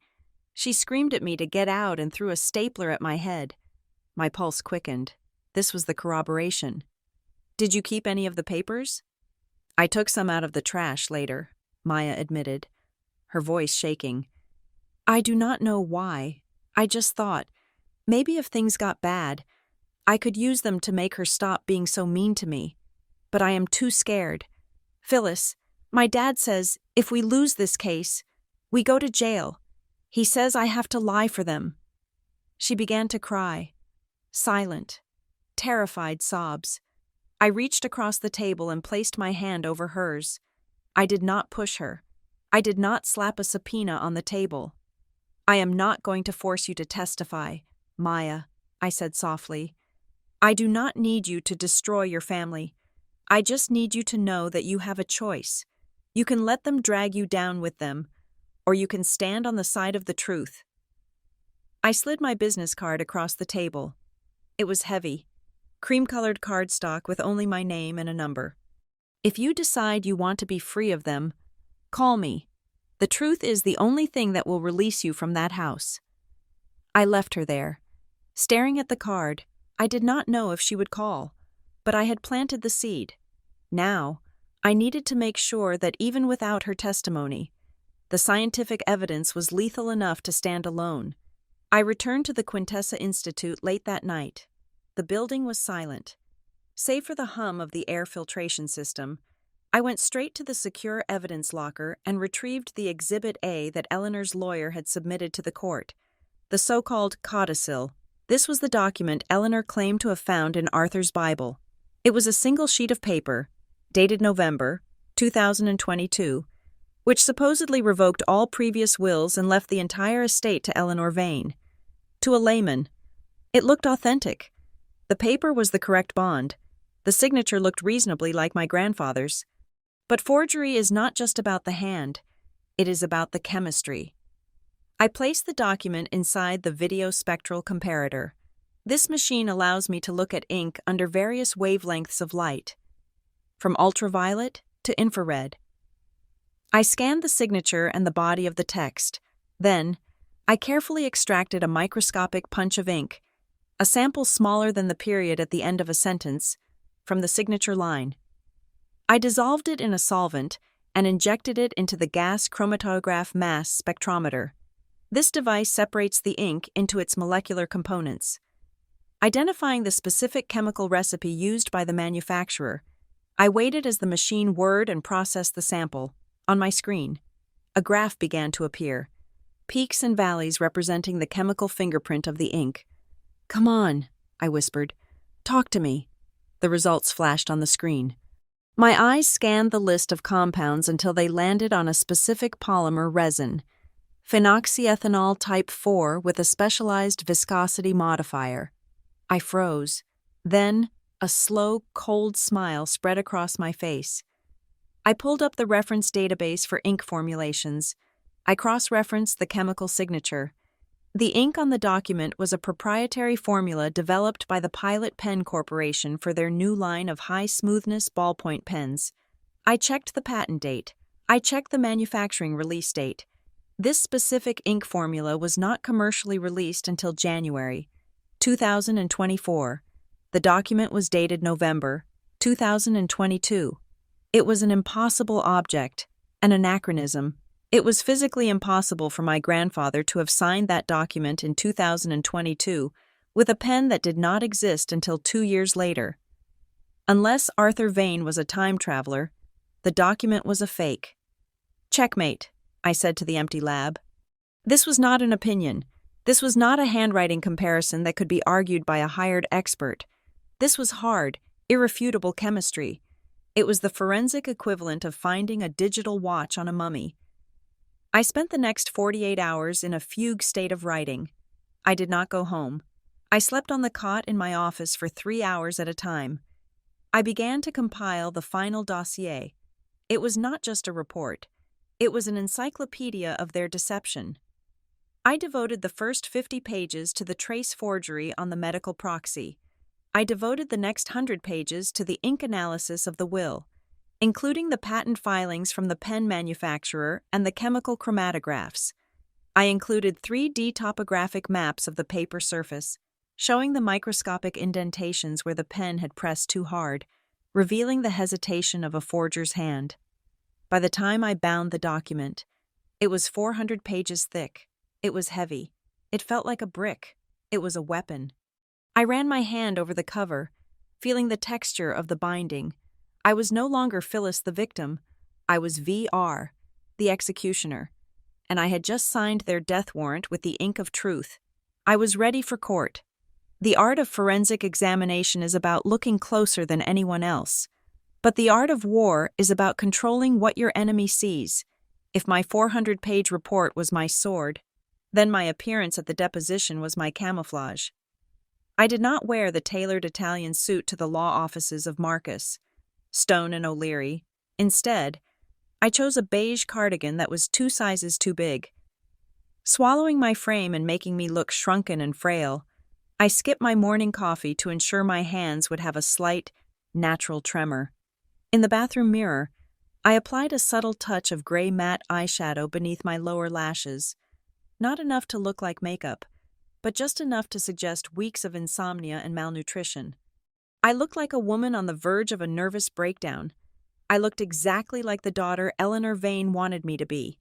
she screamed at me to get out and threw a stapler at my head. My pulse quickened. This was the corroboration. "Did you keep any of the papers?" "I took some out of the trash later," Maya admitted, her voice shaking. "I do not know why. I just thought, maybe if things got bad, I could use them to make her stop being so mean to me. But I am too scared. Phyllis, my dad says if we lose this case, we go to jail. He says I have to lie for them." She began to cry. Silent, terrified sobs. I reached across the table and placed my hand over hers. I did not push her. I did not slap a subpoena on the table. "I am not going to force you to testify, Maya," I said softly. "I do not need you to destroy your family. I just need you to know that you have a choice. You can let them drag you down with them, or you can stand on the side of the truth." I slid my business card across the table. It was heavy, cream-colored cardstock with only my name and a number. "If you decide you want to be free of them, call me. The truth is the only thing that will release you from that house." I left her there. Staring at the card, I did not know if she would call, but I had planted the seed. Now, I needed to make sure that even without her testimony, the scientific evidence was lethal enough to stand alone. I returned to the Quintessa Institute late that night. The building was silent. Save for the hum of the air filtration system, I went straight to the secure evidence locker and retrieved the Exhibit A that Eleanor's lawyer had submitted to the court, the so-called codicil. This was the document Eleanor claimed to have found in Arthur's Bible. It was a single sheet of paper, dated November 2022, which supposedly revoked all previous wills and left the entire estate to Eleanor Vane. To a layman, it looked authentic. The paper was the correct bond. The signature looked reasonably like my grandfather's. But forgery is not just about the hand, it is about the chemistry. I placed the document inside the video spectral comparator. This machine allows me to look at ink under various wavelengths of light, from ultraviolet to infrared. I scanned the signature and the body of the text. Then, I carefully extracted a microscopic punch of ink, a sample smaller than the period at the end of a sentence, from the signature line. I dissolved it in a solvent and injected it into the gas chromatograph mass spectrometer. This device separates the ink into its molecular components. Identifying the specific chemical recipe used by the manufacturer, I waited as the machine whirred and processed the sample. On my screen, a graph began to appear, peaks and valleys representing the chemical fingerprint of the ink. "Come on," I whispered. "Talk to me." The results flashed on the screen. My eyes scanned the list of compounds until they landed on a specific polymer resin, phenoxyethanol type 4 with a specialized viscosity modifier. I froze. Then, a slow, cold smile spread across my face. I pulled up the reference database for ink formulations. I cross-referenced the chemical signature. The ink on the document was a proprietary formula developed by the Pilot Pen Corporation for their new line of high-smoothness ballpoint pens. I checked the patent date. I checked the manufacturing release date. This specific ink formula was not commercially released until January 2024. The document was dated November 2022. It was an impossible object, an anachronism. It was physically impossible for my grandfather to have signed that document in 2022 with a pen that did not exist until 2 years later. Unless Arthur Vane was a time traveler, the document was a fake. "Checkmate," I said to the empty lab. This was not an opinion. This was not a handwriting comparison that could be argued by a hired expert. This was hard, irrefutable chemistry. It was the forensic equivalent of finding a digital watch on a mummy. I spent the next 48 hours in a fugue state of writing. I did not go home. I slept on the cot in my office for 3 hours at a time. I began to compile the final dossier. It was not just a report. It was an encyclopedia of their deception. I devoted the first 50 pages to the trace forgery on the medical proxy. I devoted the next 100 pages to the ink analysis of the will, including the patent filings from the pen manufacturer and the chemical chromatographs. I included 3D topographic maps of the paper surface, showing the microscopic indentations where the pen had pressed too hard, revealing the hesitation of a forger's hand. By the time I bound the document, it was 400 pages thick. It was heavy. It felt like a brick. It was a weapon. I ran my hand over the cover, feeling the texture of the binding. I was no longer Phyllis the victim. I was VR, the executioner, and I had just signed their death warrant with the ink of truth. I was ready for court. The art of forensic examination is about looking closer than anyone else. But the art of war is about controlling what your enemy sees. If my 400-page report was my sword, then my appearance at the deposition was my camouflage. I did not wear the tailored Italian suit to the law offices of Marcus, Stone and O'Leary. Instead, I chose a beige cardigan that was 2 sizes too big. Swallowing my frame and making me look shrunken and frail, I skipped my morning coffee to ensure my hands would have a slight, natural tremor. In the bathroom mirror, I applied a subtle touch of gray matte eyeshadow beneath my lower lashes. Not enough to look like makeup, but just enough to suggest weeks of insomnia and malnutrition. I looked like a woman on the verge of a nervous breakdown. I looked exactly like the daughter Eleanor Vane wanted me to be.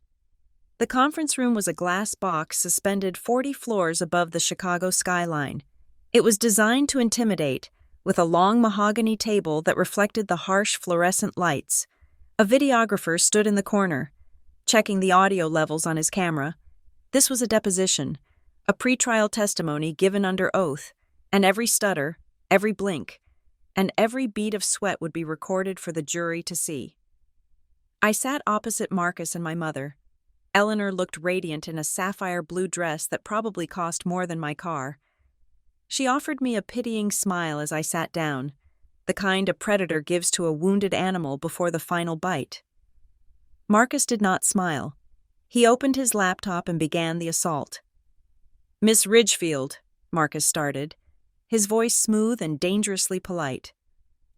The conference room was a glass box suspended 40 floors above the Chicago skyline. It was designed to intimidate, with a long mahogany table that reflected the harsh fluorescent lights. A videographer stood in the corner, checking the audio levels on his camera. This was a deposition, a pretrial testimony given under oath, and every stutter, every blink, and every bead of sweat would be recorded for the jury to see. I sat opposite Marcus and my mother. Eleanor looked radiant in a sapphire blue dress that probably cost more than my car. She offered me a pitying smile as I sat down, the kind a predator gives to a wounded animal before the final bite. Marcus did not smile. He opened his laptop and began the assault. "Miss Ridgefield," Marcus started, his voice smooth and dangerously polite.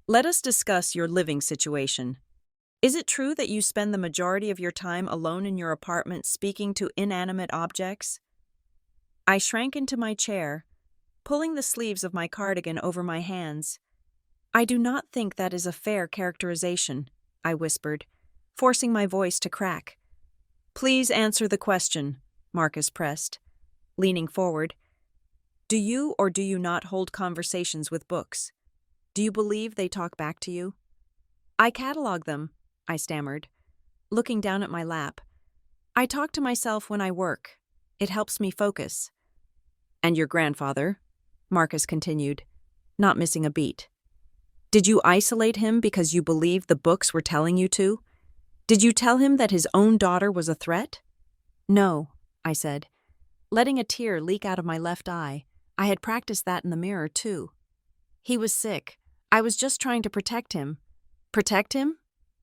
"Let us discuss your living situation. Is it true that you spend the majority of your time alone in your apartment speaking to inanimate objects?" I shrank into my chair, pulling the sleeves of my cardigan over my hands. "I do not think that is a fair characterization," I whispered, forcing my voice to crack. "Please answer the question," Marcus pressed, leaning forward. "Do you or do you not hold conversations with books? Do you believe they talk back to you?" "I catalog them," I stammered, looking down at my lap. "I talk to myself when I work. It helps me focus." "And your grandfather?" Marcus continued, not missing a beat. "Did you isolate him because you believed the books were telling you to? Did you tell him that his own daughter was a threat?" "No," I said, letting a tear leak out of my left eye. I had practiced that in the mirror, too. "He was sick. I was just trying to protect him." "Protect him?"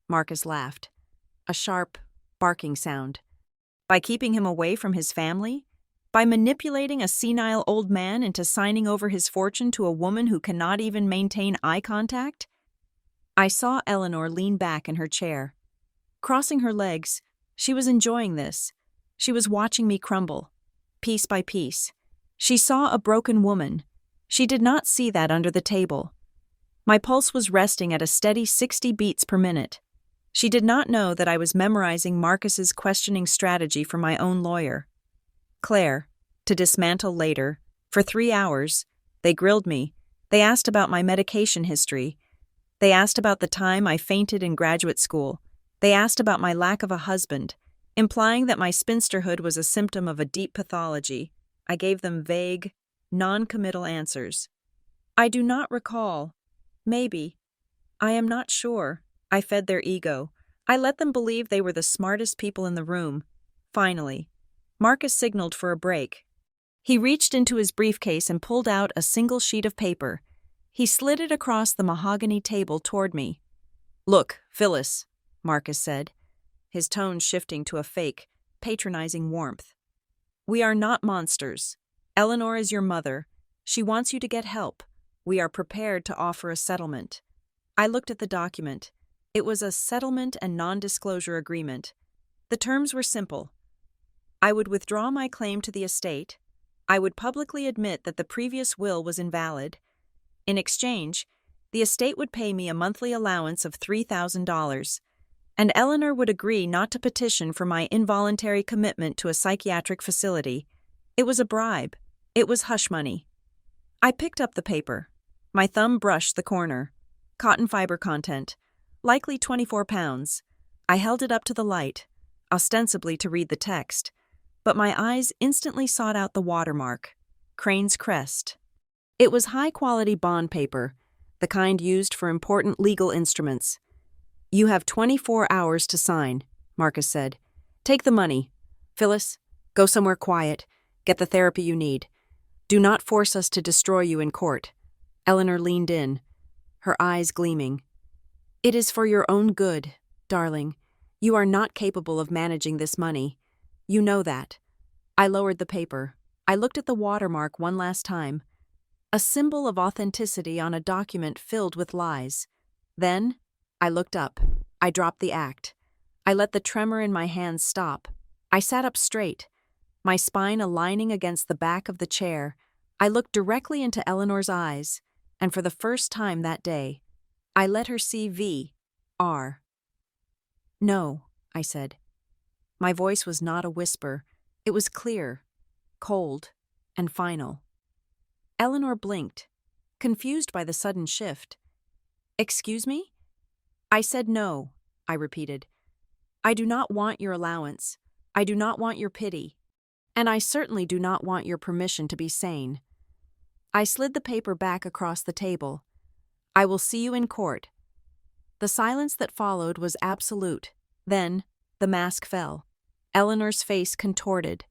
Marcus laughed. A sharp, barking sound. "By keeping him away from his family? By manipulating a senile old man into signing over his fortune to a woman who cannot even maintain eye contact?" I saw Eleanor lean back in her chair. Crossing her legs, she was enjoying this. She was watching me crumble, piece by piece. She saw a broken woman. She did not see that under the table. My pulse was resting at a steady 60 beats per minute. She did not know that I was memorizing Marcus's questioning strategy for my own lawyer. "Claire, to dismantle later, for 3 hours, they grilled me. They asked about my medication history. They asked about the time I fainted in graduate school. They asked about my lack of a husband, implying that my spinsterhood was a symptom of a deep pathology. I gave them vague, non-committal answers. I do not recall. Maybe. I am not sure. I fed their ego. I let them believe they were the smartest people in the room. Finally, Marcus signaled for a break. He reached into his briefcase and pulled out a single sheet of paper. He slid it across the mahogany table toward me. "Look, Phyllis," Marcus said, his tone shifting to a fake, patronizing warmth. "We are not monsters. Eleanor is your mother. She wants you to get help. We are prepared to offer a settlement." I looked at the document. It was a settlement and non-disclosure agreement. The terms were simple. I would withdraw my claim to the estate. I would publicly admit that the previous will was invalid. In exchange, the estate would pay me a monthly allowance of $3,000, and Eleanor would agree not to petition for my involuntary commitment to a psychiatric facility. It was a bribe. It was hush money. I picked up the paper. My thumb brushed the corner. Cotton fiber content. Likely 24 pounds. I held it up to the light, ostensibly to read the text, but my eyes instantly sought out the watermark, Crane's Crest. It was high-quality bond paper, the kind used for important legal instruments. "You have 24 hours to sign," Marcus said. "Take the money. Phyllis, go somewhere quiet. Get the therapy you need. Do not force us to destroy you in court." Eleanor leaned in, her eyes gleaming. "It is for your own good, darling. You are not capable of managing this money. You know that." I lowered the paper. I looked at the watermark one last time. A symbol of authenticity on a document filled with lies. Then, I looked up. I dropped the act. I let the tremor in my hands stop. I sat up straight, my spine aligning against the back of the chair. I looked directly into Eleanor's eyes, and for the first time that day, I let her see V.R. "No," I said. My voice was not a whisper. It was clear, cold, and final. Eleanor blinked, confused by the sudden shift. "Excuse me?" "I said no," I repeated. "I do not want your allowance. I do not want your pity. And I certainly do not want your permission to be sane." I slid the paper back across the table. "I will see you in court." The silence that followed was absolute, Then, the mask fell. Eleanor's face contorted.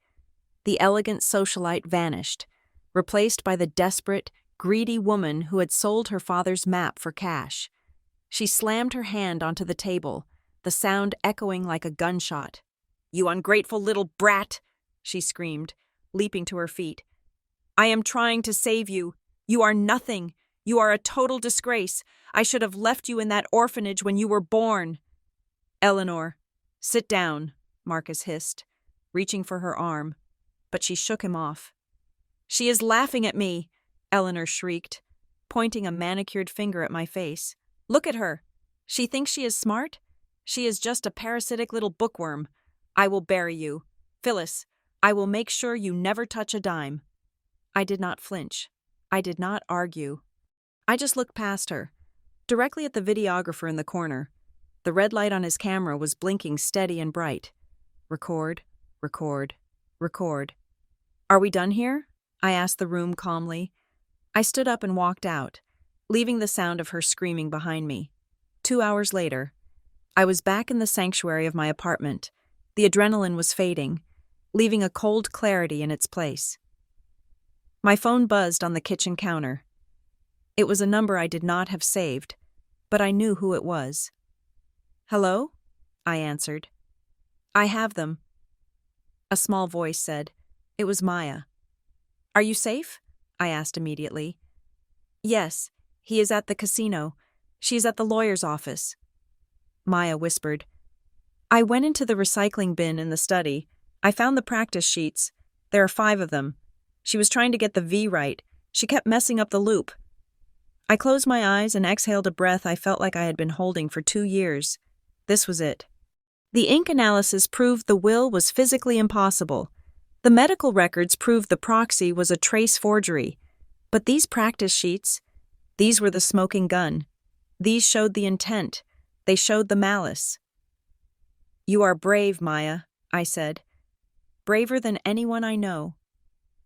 The elegant socialite vanished, replaced by the desperate, greedy woman who had sold her father's map for cash. She slammed her hand onto the table, the sound echoing like a gunshot. "You ungrateful little brat!" she screamed, leaping to her feet. "I am trying to save you. You are nothing. You are a total disgrace. I should have left you in that orphanage when you were born." "Eleanor, sit down," Marcus hissed, reaching for her arm, but she shook him off. "She is laughing at me," Eleanor shrieked, pointing a manicured finger at my face. "Look at her. She thinks she is smart? She is just a parasitic little bookworm. I will bury you. Phyllis, I will make sure you never touch a dime." I did not flinch. I did not argue. I just looked past her, directly at the videographer in the corner. The red light on his camera was blinking steady and bright. Record, record, record. "Are we done here?" I asked the room calmly. I stood up and walked out, leaving the sound of her screaming behind me. 2 hours later, I was back in the sanctuary of my apartment. The adrenaline was fading, leaving a cold clarity in its place. My phone buzzed on the kitchen counter. It was a number I did not have saved, but I knew who it was. "Hello?" I answered. "I have them," a small voice said. It was Maya. "Are you safe?" I asked immediately. "Yes, he is at the casino. She is at the lawyer's office." Maya whispered. "I went into the recycling bin in the study. I found the practice sheets. There are 5 of them. She was trying to get the V right. She kept messing up the loop." I closed my eyes and exhaled a breath I felt like I had been holding for 2 years. This was it. The ink analysis proved the will was physically impossible. The medical records proved the proxy was a trace forgery. But these practice sheets, these were the smoking gun. These showed the intent. They showed the malice. "You are brave, Maya," I said. "Braver than anyone I know."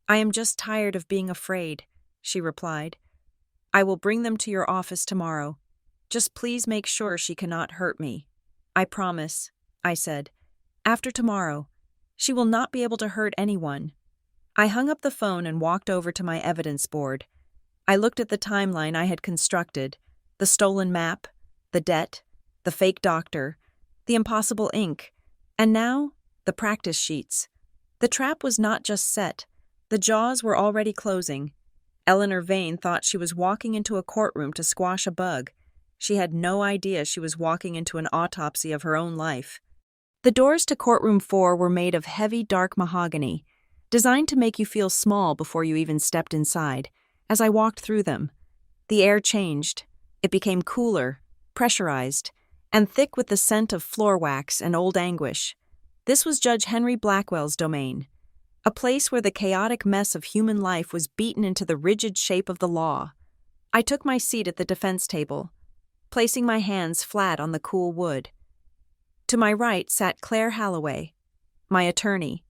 "I am just tired of being afraid," she replied. "I will bring them to your office tomorrow. Just please make sure she cannot hurt me." "I promise," I said. "After tomorrow, she will not be able to hurt anyone." I hung up the phone and walked over to my evidence board. I looked at the timeline I had constructed, the stolen map, the debt, the fake doctor, the impossible ink, and now the practice sheets. The trap was not just set. The jaws were already closing. Eleanor Vane thought she was walking into a courtroom to squash a bug. She had no idea she was walking into an autopsy of her own life. The doors to Courtroom 4 were made of heavy, dark mahogany, designed to make you feel small before you even stepped inside. As I walked through them, the air changed. It became cooler, pressurized, and thick with the scent of floor wax and old anguish. This was Judge Henry Blackwell's domain, a place where the chaotic mess of human life was beaten into the rigid shape of the law. I took my seat at the defense table, placing my hands flat on the cool wood. To my right sat Claire Halloway, my attorney,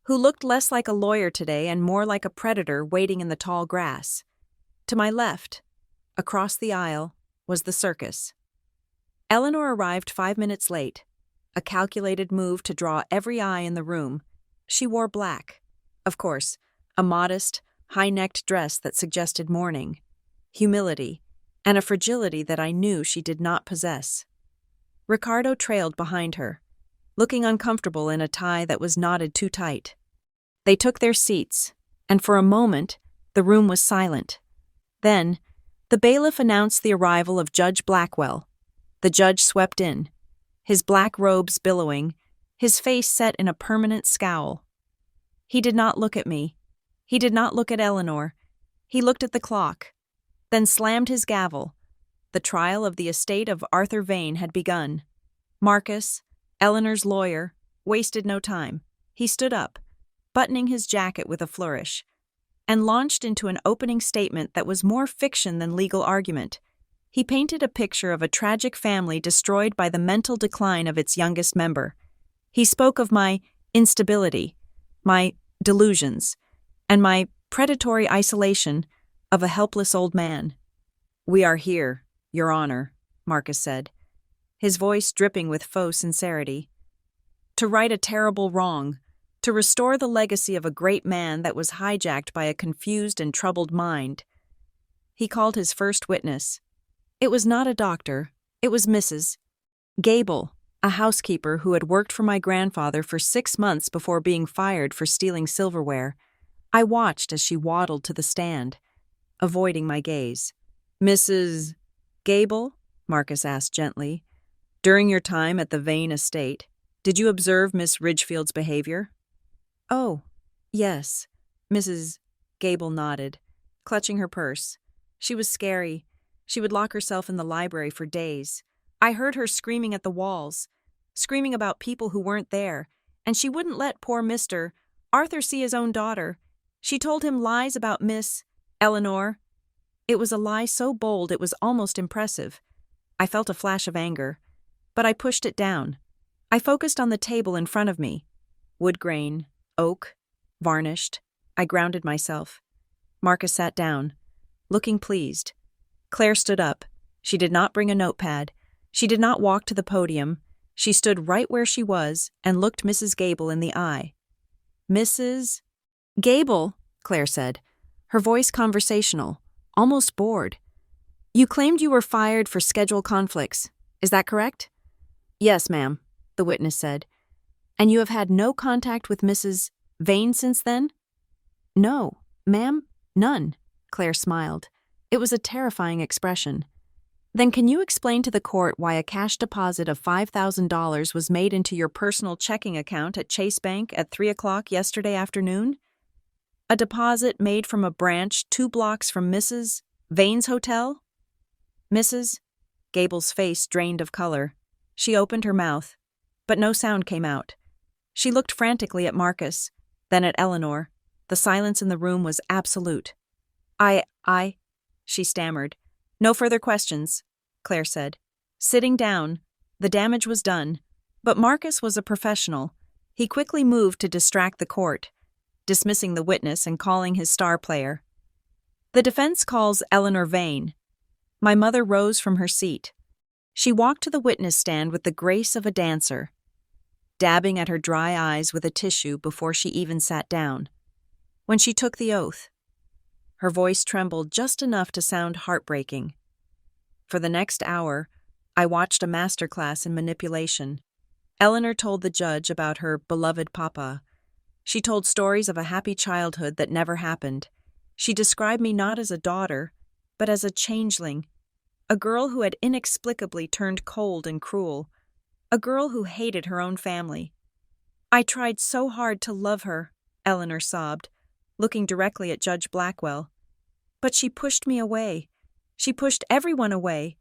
who looked less like a lawyer today and more like a predator waiting in the tall grass. To my left, across the aisle, was the circus. Eleanor arrived 5 minutes late, a calculated move to draw every eye in the room. She wore black, of course, a modest, high-necked dress that suggested mourning, humility, and a fragility that I knew she did not possess. Ricardo trailed behind her, looking uncomfortable in a tie that was knotted too tight. They took their seats, and for a moment, the room was silent. Then, the bailiff announced the arrival of Judge Blackwell. The judge swept in, his black robes billowing, his face set in a permanent scowl. He did not look at me. He did not look at Eleanor. He looked at the clock, then slammed his gavel. The trial of the estate of Arthur Vane had begun. Marcus, Eleanor's lawyer, wasted no time. He stood up, buttoning his jacket with a flourish, and launched into an opening statement that was more fiction than legal argument. He painted a picture of a tragic family destroyed by the mental decline of its youngest member. He spoke of my instability, my delusions, and my predatory isolation of a helpless old man. "We are here, Your Honor," Marcus said. his voice dripping with faux sincerity. To right a terrible wrong, to restore the legacy of a great man that was hijacked by a confused and troubled mind. He called his first witness. It was not a doctor, it was Mrs. Gable, a housekeeper who had worked for my grandfather for 6 months before being fired for stealing silverware. I watched as she waddled to the stand, avoiding my gaze. "Mrs. Gable?" Marcus asked gently. "During your time at the Vane estate, did you observe Miss Ridgefield's behavior?" "Oh, yes." Mrs. Gable nodded, clutching her purse. She was scary. She would lock herself in the library for days. I heard her screaming at the walls, screaming about people who weren't there, and she wouldn't let poor Mr. Arthur see his own daughter. She told him lies about Miss Eleanor. It was a lie so bold it was almost impressive. I felt a flash of anger, but I pushed it down. I focused on the table in front of me. Wood grain, oak, varnished. I grounded myself. Marcus sat down, looking pleased. Claire stood up. She did not bring a notepad. She did not walk to the podium. She stood right where she was and looked Mrs. Gable in the eye. "Mrs. Gable," Claire said, her voice conversational, almost bored. "You claimed you were fired for schedule conflicts. Is that correct?" "Yes, ma'am," the witness said. "And you have had no contact with Mrs. Vane since then?" "No, ma'am, none," Claire smiled. It was a terrifying expression. "Then can you explain to the court why a cash deposit of $5,000 was made into your personal checking account at Chase Bank at 3 o'clock yesterday afternoon? A deposit made from a branch 2 blocks from Mrs. Vane's hotel?" Mrs. Gable's face drained of color. She opened her mouth, but no sound came out. She looked frantically at Marcus, then at Eleanor. The silence in the room was absolute. I, she stammered. "No further questions," Claire said. Sitting down, the damage was done, but Marcus was a professional. He quickly moved to distract the court, dismissing the witness and calling his star player. "The defense calls Eleanor Vane." My mother rose from her seat. She walked to the witness stand with the grace of a dancer, dabbing at her dry eyes with a tissue before she even sat down. When she took the oath, her voice trembled just enough to sound heartbreaking. For the next hour, I watched a masterclass in manipulation. Eleanor told the judge about her beloved papa. She told stories of a happy childhood that never happened. She described me not as a daughter, but as a changeling, a girl who had inexplicably turned cold and cruel, a girl who hated her own family. "I tried so hard to love her," Eleanor sobbed, looking directly at Judge Blackwell. "But she pushed me away. She pushed everyone away.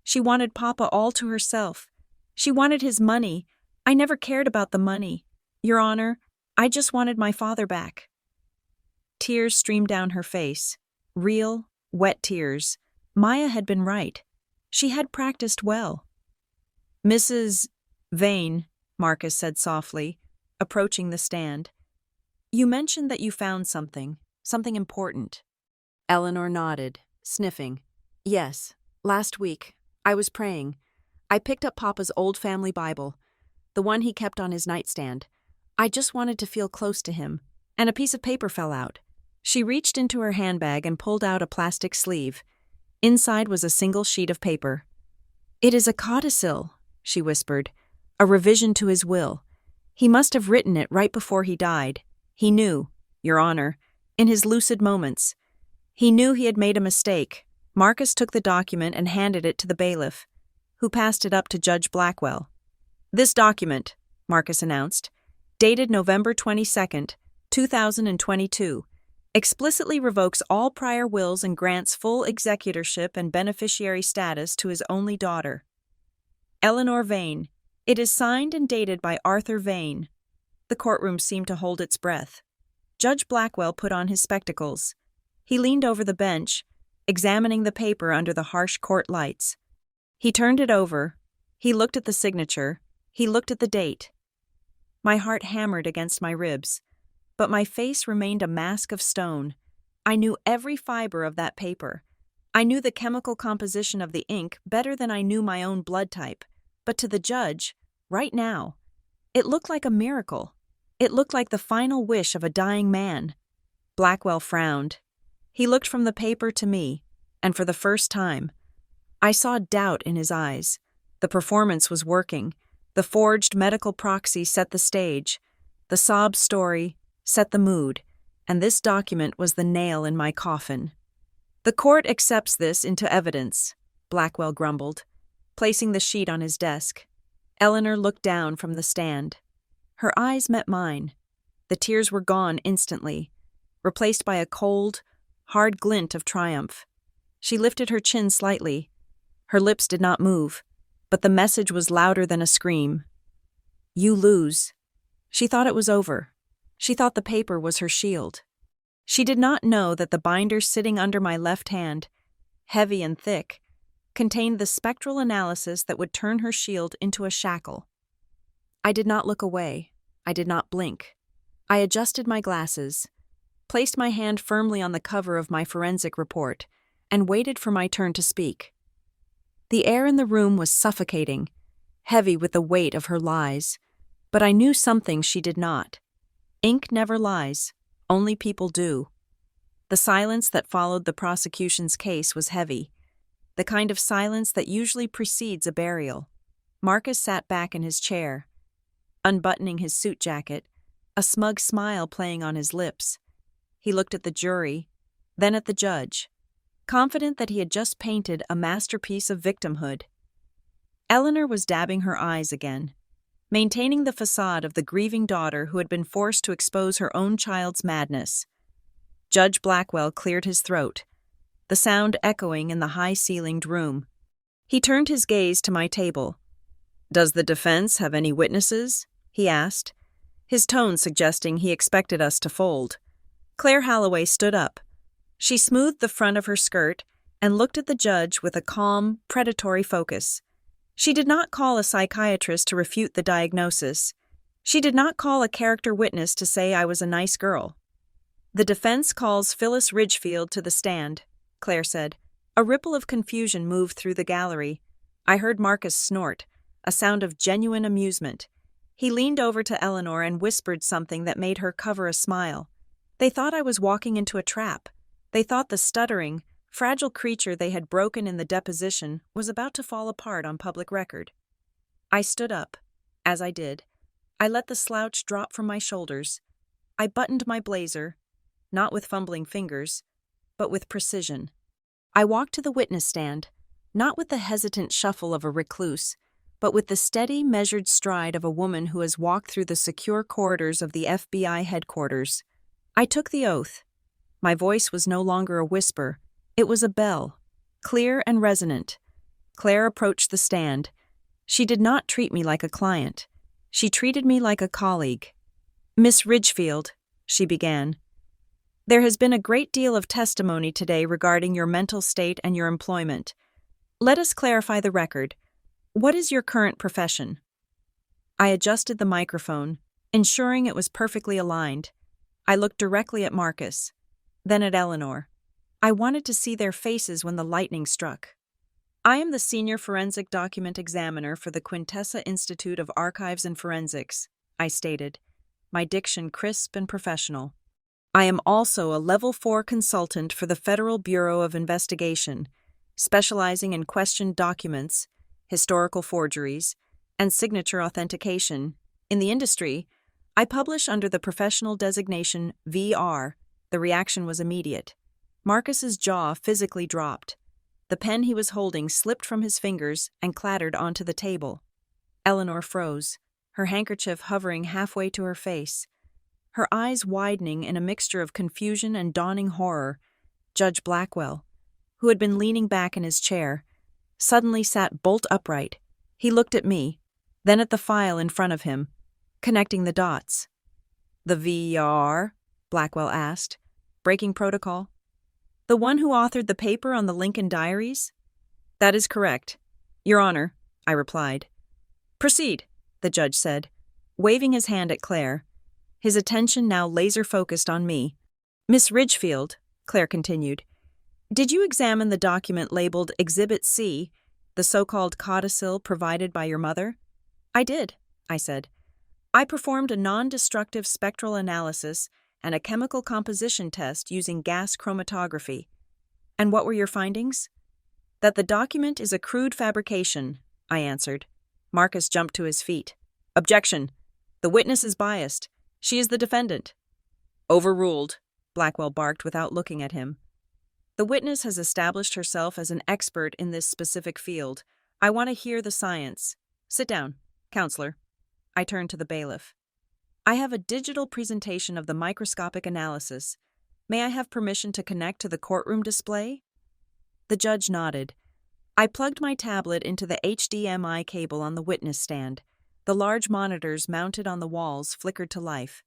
She wanted Papa all to herself. She wanted his money. I never cared about the money. Your Honor, I just wanted my father back." Tears streamed down her face. Real, wet tears. Maya had been right. She had practiced well. "Mrs. Vane," Marcus said softly, approaching the stand. "You mentioned that you found something important." Eleanor nodded, sniffing. "Yes, last week, I was praying. I picked up Papa's old family Bible, the one he kept on his nightstand. I just wanted to feel close to him, and a piece of paper fell out." She reached into her handbag and pulled out a plastic sleeve. Inside was a single sheet of paper. "It is a codicil," she whispered, "a revision to his will. He must have written it right before he died. He knew, Your Honor, in his lucid moments. He knew he had made a mistake." Marcus took the document and handed it to the bailiff, who passed it up to Judge Blackwell. "This document," Marcus announced, "dated November 22nd, 2022, explicitly revokes all prior wills and grants full executorship and beneficiary status to his only daughter, Eleanor Vane. It is signed and dated by Arthur Vane." The courtroom seemed to hold its breath. Judge Blackwell put on his spectacles. He leaned over the bench, examining the paper under the harsh court lights. He turned it over. He looked at the signature. He looked at the date. My heart hammered against my ribs, but my face remained a mask of stone. I knew every fiber of that paper. I knew the chemical composition of the ink better than I knew my own blood type. But to the judge, right now, it looked like a miracle. It looked like the final wish of a dying man. Blackwell frowned. He looked from the paper to me, and for the first time, I saw doubt in his eyes. The performance was working. The forged medical proxy set the stage. The sob story set the mood, and this document was the nail in my coffin. "The court accepts this into evidence," Blackwell grumbled, placing the sheet on his desk. Eleanor looked down from the stand. Her eyes met mine. The tears were gone instantly, replaced by a cold, hard glint of triumph. She lifted her chin slightly. Her lips did not move, but the message was louder than a scream. "You lose." She thought it was over. She thought the paper was her shield. She did not know that the binder sitting under my left hand, heavy and thick, contained the spectral analysis that would turn her shield into a shackle. I did not look away. I did not blink. I adjusted my glasses, placed my hand firmly on the cover of my forensic report, and waited for my turn to speak. The air in the room was suffocating, heavy with the weight of her lies, but I knew something she did not. Ink never lies, only people do. The silence that followed the prosecution's case was heavy, the kind of silence that usually precedes a burial. Marcus sat back in his chair, unbuttoning his suit jacket, a smug smile playing on his lips. He looked at the jury, then at the judge, confident that he had just painted a masterpiece of victimhood. Eleanor was dabbing her eyes again, maintaining the facade of the grieving daughter who had been forced to expose her own child's madness. Judge Blackwell cleared his throat, the sound echoing in the high-ceilinged room. He turned his gaze to my table. "Does the defense have any witnesses?" he asked, his tone suggesting he expected us to fold. Claire Holloway stood up. She smoothed the front of her skirt and looked at the judge with a calm, predatory focus. She did not call a psychiatrist to refute the diagnosis. She did not call a character witness to say I was a nice girl. "The defense calls Phyllis Ridgefield to the stand," Claire said. A ripple of confusion moved through the gallery. I heard Marcus snort, a sound of genuine amusement. He leaned over to Eleanor and whispered something that made her cover a smile. They thought I was walking into a trap. They thought the stuttering, fragile creature they had broken in the deposition was about to fall apart on public record. I stood up. As I did, I let the slouch drop from my shoulders. I buttoned my blazer, not with fumbling fingers, but with precision. I walked to the witness stand, not with the hesitant shuffle of a recluse, but with the steady, measured stride of a woman who has walked through the secure corridors of the FBI headquarters. I took the oath. My voice was no longer a whisper. It was a bell, clear and resonant. Claire approached the stand. She did not treat me like a client. She treated me like a colleague. "Miss Ridgefield," she began, "there has been a great deal of testimony today regarding your mental state and your employment. Let us clarify the record. What is your current profession?" I adjusted the microphone, ensuring it was perfectly aligned. I looked directly at Marcus, then at Eleanor. I wanted to see their faces when the lightning struck. "I am the Senior Forensic Document Examiner for the Quintessa Institute of Archives and Forensics," I stated, my diction crisp and professional. "I am also a Level 4 consultant for the Federal Bureau of Investigation, specializing in questioned documents, historical forgeries, and signature authentication. In the industry, I publish under the professional designation VR." The reaction was immediate. Marcus's jaw physically dropped. The pen he was holding slipped from his fingers and clattered onto the table. Eleanor froze, her handkerchief hovering halfway to her face, her eyes widening in a mixture of confusion and dawning horror. Judge Blackwell, who had been leaning back in his chair, suddenly sat bolt upright. He looked at me, then at the file in front of him, connecting the dots. "The VR?" Blackwell asked, breaking protocol. "The one who authored the paper on the Lincoln diaries?" "That is correct, Your Honor," I replied. "Proceed," the judge said, waving his hand at Claire, his attention now laser-focused on me. "Miss Ridgefield," Claire continued, "did you examine the document labeled Exhibit C The so-called codicil provided by your mother? I did, I said. I performed a non-destructive spectral analysis and a chemical composition test using gas chromatography. And what were your findings? That the document is a crude fabrication, I answered. Marcus jumped to his feet. Objection! The witness is biased. She is the defendant. Overruled, Blackwell barked without looking at him. The witness has established herself as an expert in this specific field. I want to hear the science. Sit down, counselor. I turned to the bailiff. I have a digital presentation of the microscopic analysis. May I have permission to connect to the courtroom display? The judge nodded. I plugged my tablet into the HDMI cable on the witness stand. The large monitors mounted on the walls flickered to life.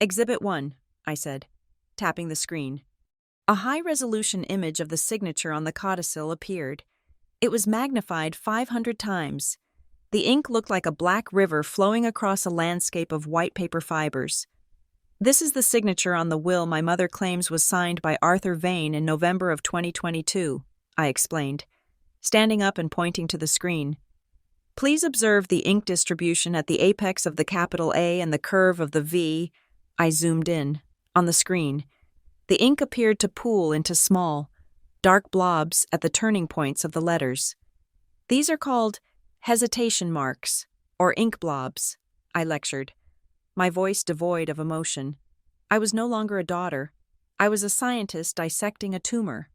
Exhibit 1, I said, tapping the screen. A high-resolution image of the signature on the codicil appeared. It was magnified 500 times. The ink looked like a black river flowing across a landscape of white paper fibers. This is the signature on the will my mother claims was signed by Arthur Vane in November of 2022, I explained, standing up and pointing to the screen. Please observe the ink distribution at the apex of the capital A and the curve of the V. I zoomed in. On the screen, the ink appeared to pool into small, dark blobs at the turning points of the letters. These are called hesitation marks, or ink blobs, I lectured, my voice devoid of emotion. I was no longer a daughter. I was a scientist dissecting a tumor.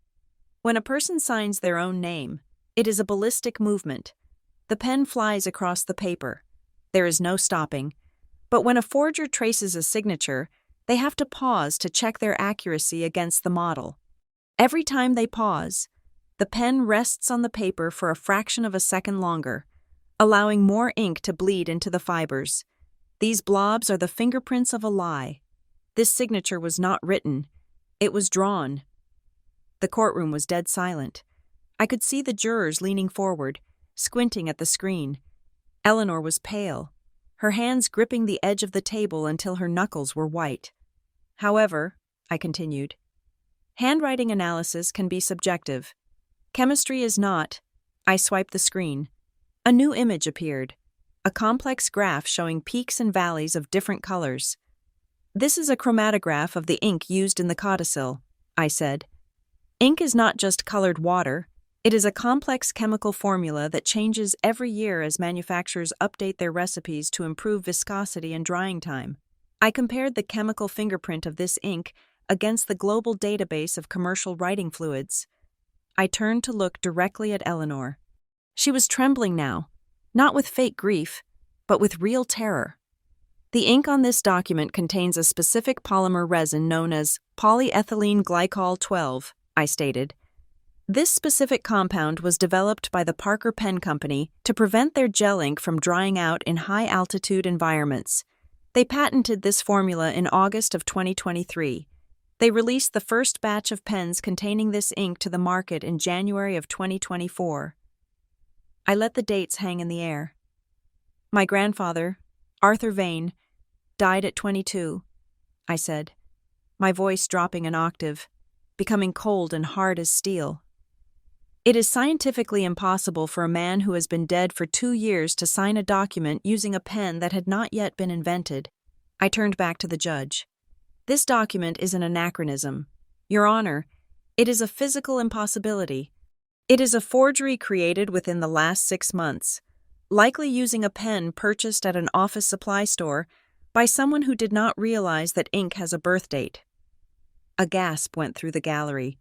When a person signs their own name, it is a ballistic movement. The pen flies across the paper. There is no stopping. But when a forger traces a signature, they have to pause to check their accuracy against the model. Every time they pause, the pen rests on the paper for a fraction of a second longer, allowing more ink to bleed into the fibers. These blobs are the fingerprints of a lie. This signature was not written. It was drawn. The courtroom was dead silent. I could see the jurors leaning forward, squinting at the screen. Eleanor was pale, her hands gripping the edge of the table until her knuckles were white. However, I continued, handwriting analysis can be subjective. Chemistry is not. I swiped the screen. A new image appeared, a complex graph showing peaks and valleys of different colors. This is a chromatograph of the ink used in the codicil, I said. Ink is not just colored water. It is a complex chemical formula that changes every year as manufacturers update their recipes to improve viscosity and drying time. I compared the chemical fingerprint of this ink against the global database of commercial writing fluids. I turned to look directly at Eleanor. She was trembling now, not with fake grief, but with real terror. The ink on this document contains a specific polymer resin known as polyethylene glycol 12, I stated. This specific compound was developed by the Parker Pen Company to prevent their gel ink from drying out in high-altitude environments. They patented this formula in August of 2023. They released the first batch of pens containing this ink to the market in January of 2024. I let the dates hang in the air. My grandfather, Arthur Vane, died at 22, I said, my voice dropping an octave, becoming cold and hard as steel. It is scientifically impossible for a man who has been dead for 2 years to sign a document using a pen that had not yet been invented. I turned back to the judge. This document is an anachronism. Your Honor, it is a physical impossibility. It is a forgery created within the last 6 months, likely using a pen purchased at an office supply store by someone who did not realize that ink has a birth date. A gasp went through the gallery.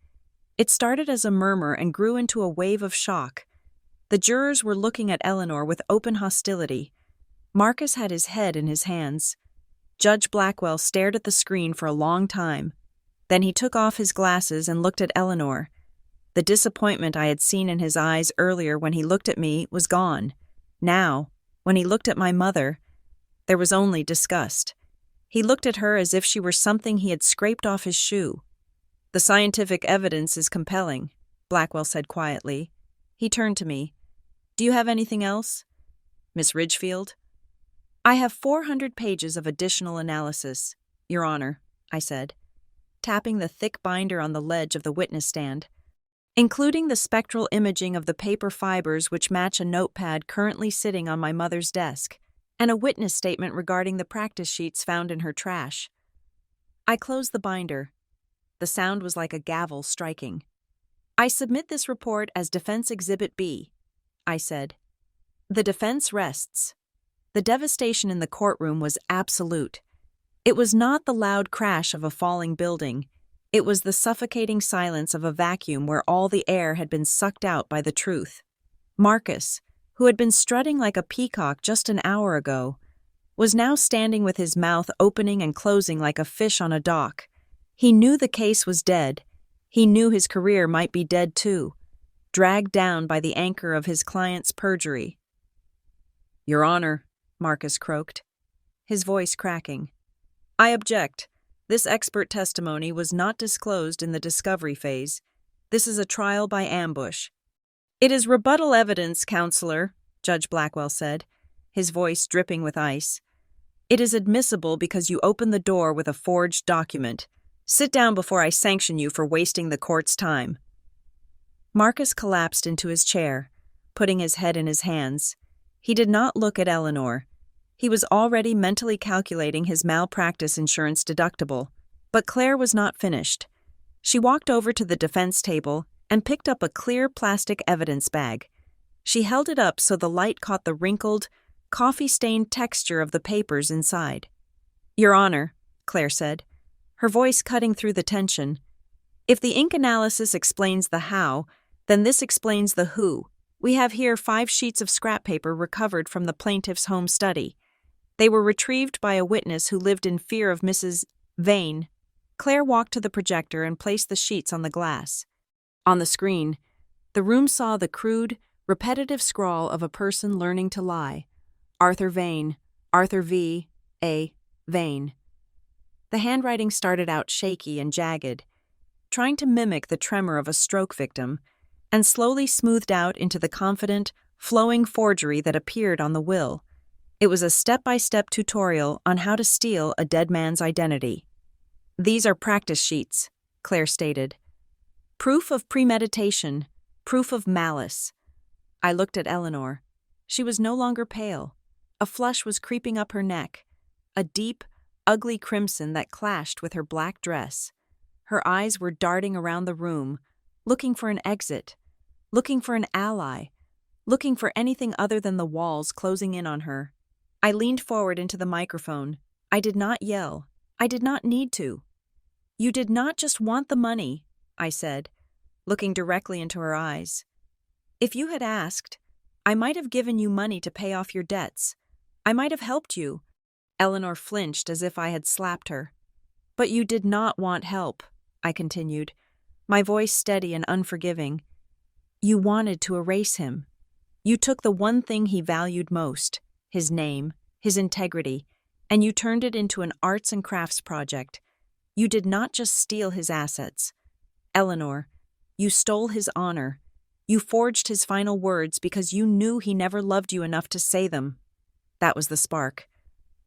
It started as a murmur and grew into a wave of shock. The jurors were looking at Eleanor with open hostility. Marcus had his head in his hands. Judge Blackwell stared at the screen for a long time. Then he took off his glasses and looked at Eleanor. The disappointment I had seen in his eyes earlier when he looked at me was gone. Now, when he looked at my mother, there was only disgust. He looked at her as if she were something he had scraped off his shoe. The scientific evidence is compelling, Blackwell said quietly. He turned to me. Do you have anything else? Miss Ridgefield? I have 400 pages of additional analysis, Your Honor, I said, tapping the thick binder on the ledge of the witness stand. including the spectral imaging of the paper fibers which match a notepad currently sitting on my mother's desk, and a witness statement regarding the practice sheets found in her trash. I closed the binder. The sound was like a gavel striking. "I submit this report as Defense Exhibit B," I said. The defense rests. The devastation in the courtroom was absolute. It was not the loud crash of a falling building. It was the suffocating silence of a vacuum where all the air had been sucked out by the truth. Marcus, who had been strutting like a peacock just an hour ago, was now standing with his mouth opening and closing like a fish on a dock. He knew the case was dead. He knew his career might be dead too, dragged down by the anchor of his client's perjury. "Your Honor," Marcus croaked, his voice cracking. "I object. This expert testimony was not disclosed in the discovery phase. This is a trial by ambush." "It is rebuttal evidence, Counselor," Judge Blackwell said, his voice dripping with ice. "It is admissible because you opened the door with a forged document. Sit down before I sanction you for wasting the court's time." Marcus collapsed into his chair, putting his head in his hands. He did not look at Eleanor. He was already mentally calculating his malpractice insurance deductible, but Claire was not finished. She walked over to the defense table and picked up a clear plastic evidence bag. She held it up so the light caught the wrinkled, coffee-stained texture of the papers inside. "Your Honor," Claire said, her voice cutting through the tension, "if the ink analysis explains the how, then this explains the who. We have here 5 sheets of scrap paper recovered from the plaintiff's home study. They were retrieved by a witness who lived in fear of Mrs. Vane." Claire walked to the projector and placed the sheets on the glass. On the screen, the room saw the crude, repetitive scrawl of a person learning to lie. Arthur Vane, Arthur V. A. Vane. The handwriting started out shaky and jagged, trying to mimic the tremor of a stroke victim, and slowly smoothed out into the confident, flowing forgery that appeared on the will. It was a step-by-step tutorial on how to steal a dead man's identity. "These are practice sheets," Claire stated. "Proof of premeditation, proof of malice." I looked at Eleanor. She was no longer pale. A flush was creeping up her neck, a deep, ugly crimson that clashed with her black dress. Her eyes were darting around the room, looking for an exit, looking for an ally, looking for anything other than the walls closing in on her. I leaned forward into the microphone. I did not yell. I did not need to. "You did not just want the money," I said, looking directly into her eyes. "If you had asked, I might have given you money to pay off your debts. I might have helped you." Eleanor flinched as if I had slapped her. "But you did not want help," I continued, my voice steady and unforgiving. "You wanted to erase him. You took the one thing he valued most, his name, his integrity, and you turned it into an arts and crafts project. You did not just steal his assets. Eleanor, you stole his honor. You forged his final words because you knew he never loved you enough to say them." That was the spark.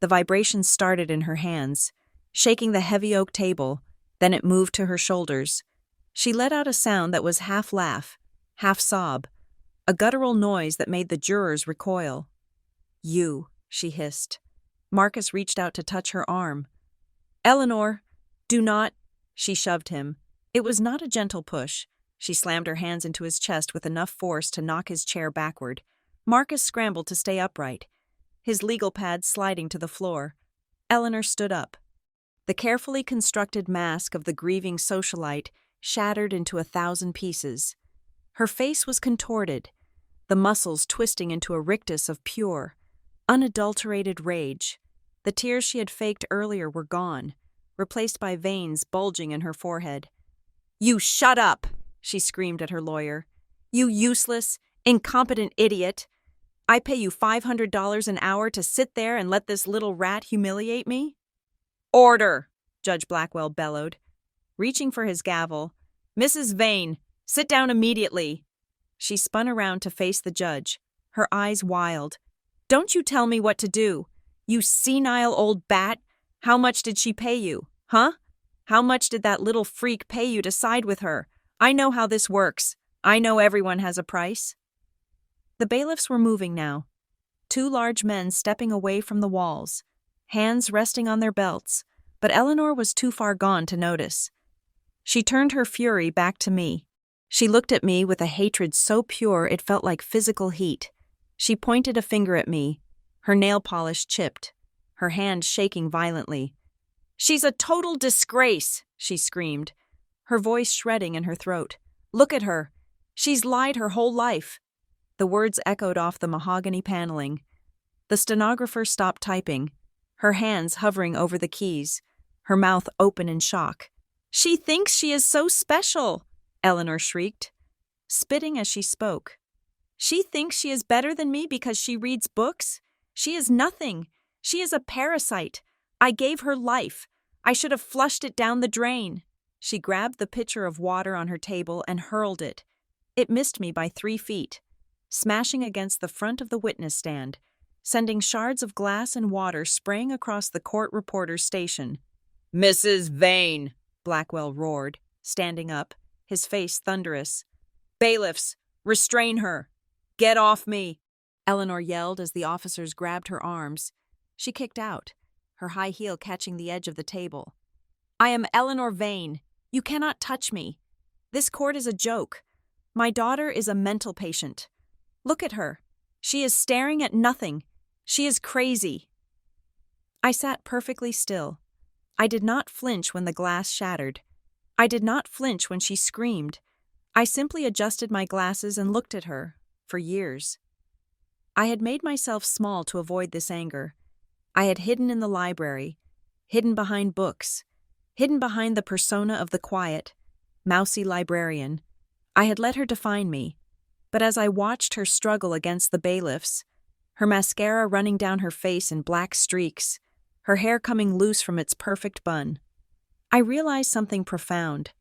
The vibration started in her hands, shaking the heavy oak table, then it moved to her shoulders. She let out a sound that was half laugh, half sob, a guttural noise that made the jurors recoil. "You," she hissed. Marcus reached out to touch her arm. "Eleanor, do not—" She shoved him. It was not a gentle push. She slammed her hands into his chest with enough force to knock his chair backward. Marcus scrambled to stay upright, his legal pad sliding to the floor. Eleanor stood up. The carefully constructed mask of the grieving socialite shattered into 1,000 pieces. Her face was contorted, the muscles twisting into a rictus of pure, unadulterated rage. The tears she had faked earlier were gone, replaced by veins bulging in her forehead. "You shut up!" she screamed at her lawyer. "You useless, incompetent idiot! I pay you $500 an hour to sit there and let this little rat humiliate me?" "Order!" Judge Blackwell bellowed, reaching for his gavel. "Mrs. Vane, sit down immediately." She spun around to face the judge, her eyes wild. "Don't you tell me what to do, you senile old bat. How much did she pay you, huh? How much did that little freak pay you to side with her? I know how this works. I know everyone has a price." The bailiffs were moving now. Two large men stepping away from the walls, hands resting on their belts, but Eleanor was too far gone to notice. She turned her fury back to me. She looked at me with a hatred so pure it felt like physical heat. She pointed a finger at me, her nail polish chipped, her hand shaking violently. "She's a total disgrace," she screamed, her voice shredding in her throat. "Look at her. She's lied her whole life." The words echoed off the mahogany paneling. The stenographer stopped typing, her hands hovering over the keys, her mouth open in shock. "She thinks she is so special," Eleanor shrieked, spitting as she spoke. "She thinks she is better than me because she reads books. She is nothing. She is a parasite. I gave her life. I should have flushed it down the drain." She grabbed the pitcher of water on her table and hurled it. It missed me by 3 feet, smashing against the front of the witness stand, sending shards of glass and water spraying across the court reporter's station. "Mrs. Vane," Blackwell roared, standing up, his face thunderous. "Bailiffs, restrain her! Get off me!" Eleanor yelled as the officers grabbed her arms. She kicked out, her high heel catching the edge of the table. "I am Eleanor Vane. You cannot touch me. This court is a joke. My daughter is a mental patient. Look at her. She is staring at nothing. She is crazy." I sat perfectly still. I did not flinch when the glass shattered. I did not flinch when she screamed. I simply adjusted my glasses and looked at her, for years. I had made myself small to avoid this anger. I had hidden in the library, hidden behind books, hidden behind the persona of the quiet, mousy librarian. I had let her define me, but as I watched her struggle against the bailiffs, her mascara running down her face in black streaks, her hair coming loose from its perfect bun, I realized something profound.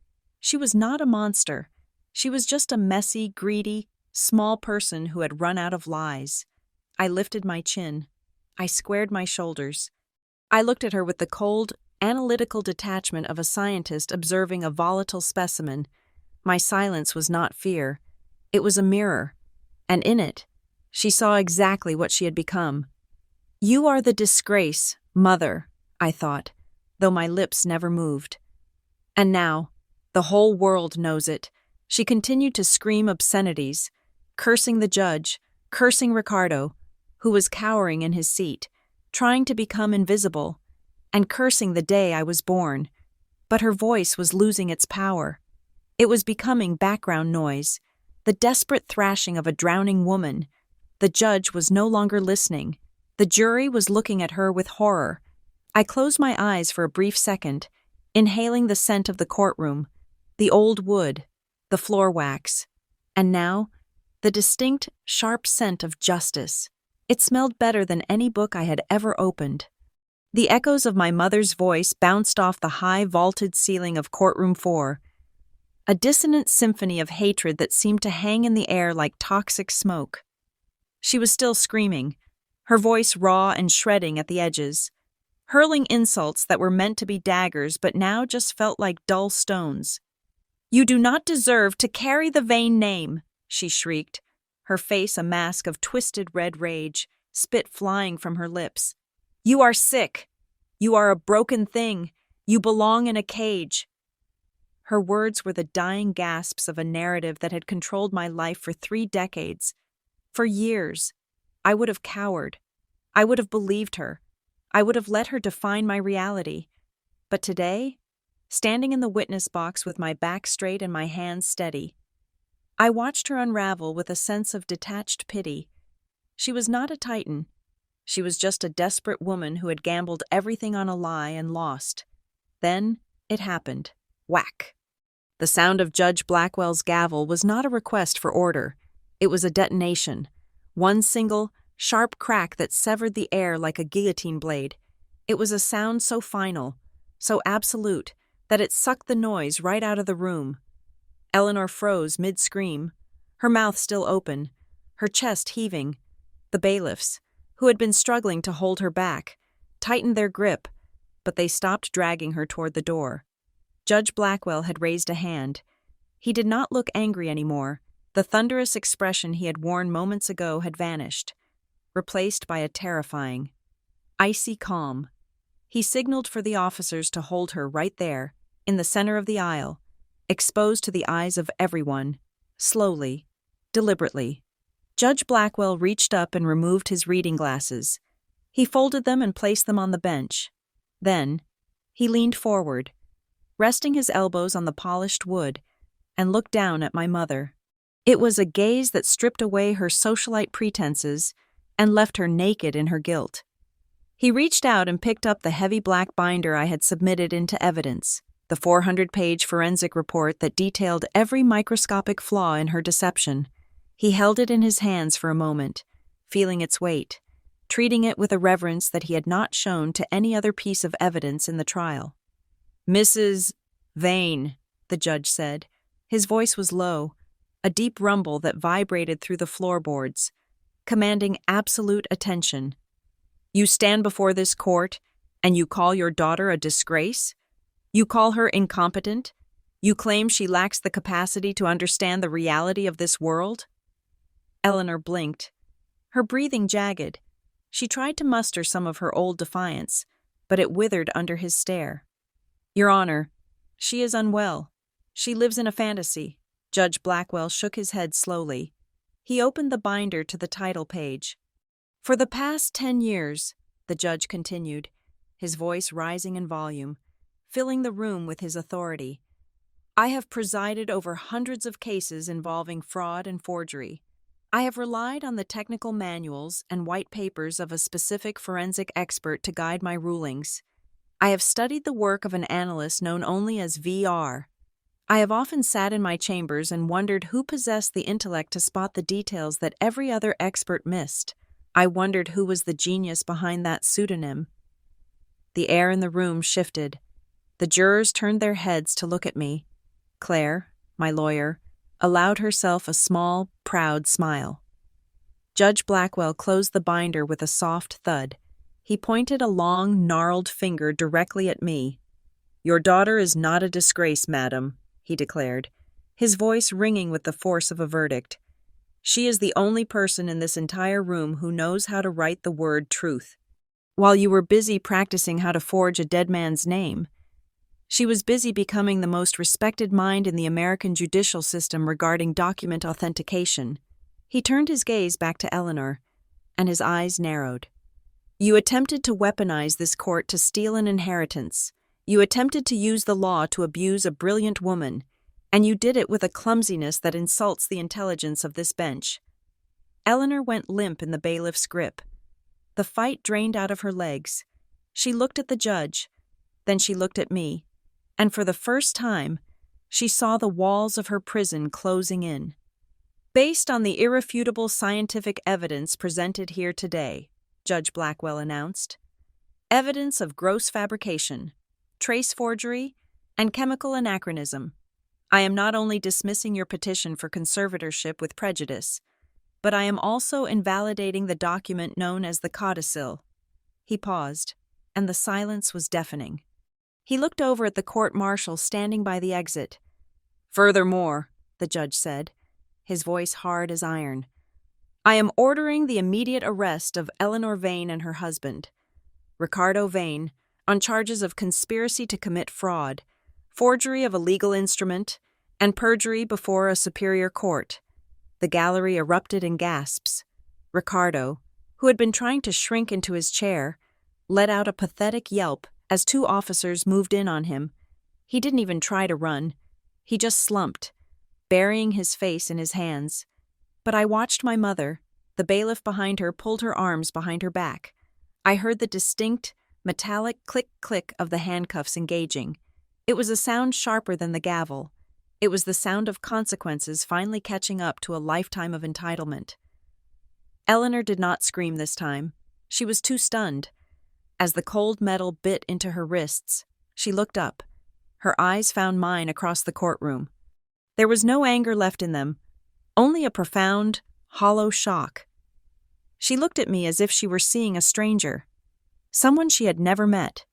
She was not a monster. She was just a messy, greedy, small person who had run out of lies. I lifted my chin. I squared my shoulders. I looked at her with the cold, analytical detachment of a scientist observing a volatile specimen. My silence was not fear. It was a mirror, and in it, she saw exactly what she had become. "You are the disgrace, mother," I thought, though my lips never moved. And now, the whole world knows it. She continued to scream obscenities, cursing the judge, cursing Ricardo, who was cowering in his seat, trying to become invisible, and cursing the day I was born. But her voice was losing its power. It was becoming background noise, the desperate thrashing of a drowning woman. The judge was no longer listening. The jury was looking at her with horror. I closed my eyes for a brief second, inhaling the scent of the courtroom, the old wood, the floor wax, and now, the distinct, sharp scent of justice. It smelled better than any book I had ever opened. The echoes of my mother's voice bounced off the high vaulted ceiling of Courtroom 4, a dissonant symphony of hatred that seemed to hang in the air like toxic smoke. She was still screaming, her voice raw and shredding at the edges, hurling insults that were meant to be daggers but now just felt like dull stones. "You do not deserve to carry the Vane name," she shrieked, her face a mask of twisted red rage, spit flying from her lips. "You are sick. You are a broken thing. You belong in a cage." Her words were the dying gasps of a narrative that had controlled my life for 3 decades. For years, I would have cowered. I would have believed her. I would have let her define my reality. But today, standing in the witness box with my back straight and my hands steady, I watched her unravel with a sense of detached pity. She was not a titan. She was just a desperate woman who had gambled everything on a lie and lost. Then it happened. Whack. The sound of Judge Blackwell's gavel was not a request for order. It was a detonation. One single, sharp crack that severed the air like a guillotine blade. It was a sound so final, so absolute, that it sucked the noise right out of the room. Eleanor froze mid-scream, her mouth still open, her chest heaving. The bailiffs, who had been struggling to hold her back, tightened their grip, but they stopped dragging her toward the door. Judge Blackwell had raised a hand. He did not look angry anymore. The thunderous expression he had worn moments ago had vanished, replaced by a terrifying, icy calm. He signaled for the officers to hold her right there, in the center of the aisle, exposed to the eyes of everyone, slowly, deliberately. Judge Blackwell reached up and removed his reading glasses. He folded them and placed them on the bench. Then, he leaned forward, resting his elbows on the polished wood, and looked down at my mother. It was a gaze that stripped away her socialite pretenses and left her naked in her guilt. He reached out and picked up the heavy black binder I had submitted into evidence, the 400-page forensic report that detailed every microscopic flaw in her deception. He held it in his hands for a moment, feeling its weight, treating it with a reverence that he had not shown to any other piece of evidence in the trial. "Mrs. Vane," the judge said. His voice was low, a deep rumble that vibrated through the floorboards, commanding absolute attention. "You stand before this court, and you call your daughter a disgrace? You call her incompetent? You claim she lacks the capacity to understand the reality of this world?" Eleanor blinked, her breathing jagged. She tried to muster some of her old defiance, but it withered under his stare. "Your Honor, she is unwell. She lives in a fantasy." Judge Blackwell shook his head slowly. He opened the binder to the title page. "For the past 10 years, the judge continued, his voice rising in volume, filling the room with his authority, "I have presided over hundreds of cases involving fraud and forgery. I have relied on the technical manuals and white papers of a specific forensic expert to guide my rulings. I have studied the work of an analyst known only as VR. I have often sat in my chambers and wondered who possessed the intellect to spot the details that every other expert missed. I wondered who was the genius behind that pseudonym." The air in the room shifted. The jurors turned their heads to look at me. Claire, my lawyer, allowed herself a small, proud smile. Judge Blackwell closed the binder with a soft thud. He pointed a long, gnarled finger directly at me. "Your daughter is not a disgrace, madam," he declared, his voice ringing with the force of a verdict. "She is the only person in this entire room who knows how to write the word truth. While you were busy practicing how to forge a dead man's name, she was busy becoming the most respected mind in the American judicial system regarding document authentication." He turned his gaze back to Eleanor, and his eyes narrowed. "You attempted to weaponize this court to steal an inheritance. You attempted to use the law to abuse a brilliant woman, and you did it with a clumsiness that insults the intelligence of this bench." Eleanor went limp in the bailiff's grip. The fight drained out of her legs. She looked at the judge, then she looked at me, and for the first time, she saw the walls of her prison closing in. "Based on the irrefutable scientific evidence presented here today," Judge Blackwell announced, "evidence of gross fabrication, trace forgery, and chemical anachronism, I am not only dismissing your petition for conservatorship with prejudice, but I am also invalidating the document known as the codicil." He paused, and the silence was deafening. He looked over at the court-martial standing by the exit. "Furthermore," the judge said, his voice hard as iron, "I am ordering the immediate arrest of Eleanor Vane and her husband, Ricardo Vane, on charges of conspiracy to commit fraud, forgery of a legal instrument, and perjury before a superior court." The gallery erupted in gasps. Ricardo, who had been trying to shrink into his chair, let out a pathetic yelp as 2 officers moved in on him. He didn't even try to run. He just slumped, burying his face in his hands. But I watched my mother. The bailiff behind her pulled her arms behind her back. I heard the distinct, metallic click-click of the handcuffs engaging. It was a sound sharper than the gavel. It was the sound of consequences finally catching up to a lifetime of entitlement. Eleanor did not scream this time. She was too stunned. As the cold metal bit into her wrists, she looked up. Her eyes found mine across the courtroom. There was no anger left in them, only a profound, hollow shock. She looked at me as if she were seeing a stranger, someone she had never met,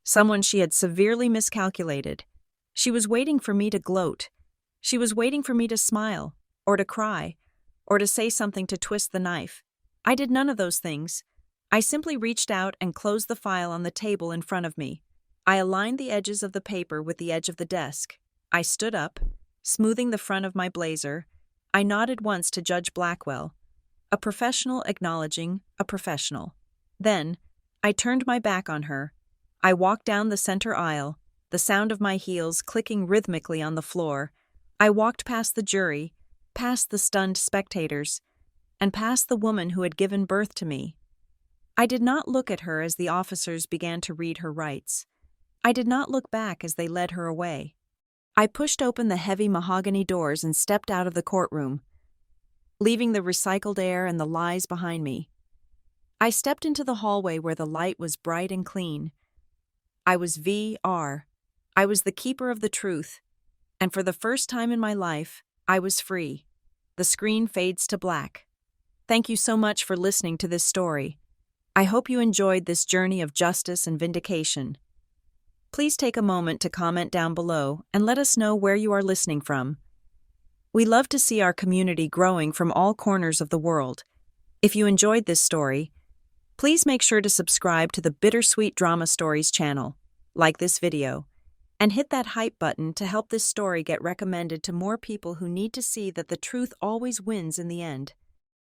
someone she had severely miscalculated. She was waiting for me to gloat. She was waiting for me to smile, or to cry, or to say something to twist the knife. I did none of those things. I simply reached out and closed the file on the table in front of me. I aligned the edges of the paper with the edge of the desk. I stood up, smoothing the front of my blazer. I nodded once to Judge Blackwell, a professional acknowledging a professional. Then, I turned my back on her. I walked down the center aisle, the sound of my heels clicking rhythmically on the floor. I walked past the jury, past the stunned spectators, and past the woman who had given birth to me. I did not look at her as the officers began to read her rights. I did not look back as they led her away. I pushed open the heavy mahogany doors and stepped out of the courtroom, leaving the recycled air and the lies behind me. I stepped into the hallway where the light was bright and clean. I was VR. I was the keeper of the truth, and for the first time in my life, I was free. The screen fades to black. Thank you so much for listening to this story. I hope you enjoyed this journey of justice and vindication. Please take a moment to comment down below and let us know where you are listening from. We love to see our community growing from all corners of the world. If you enjoyed this story, please make sure to subscribe to the BitterSweet Drama Stories channel, like this video, and hit that hype button to help this story get recommended to more people who need to see that the truth always wins in the end.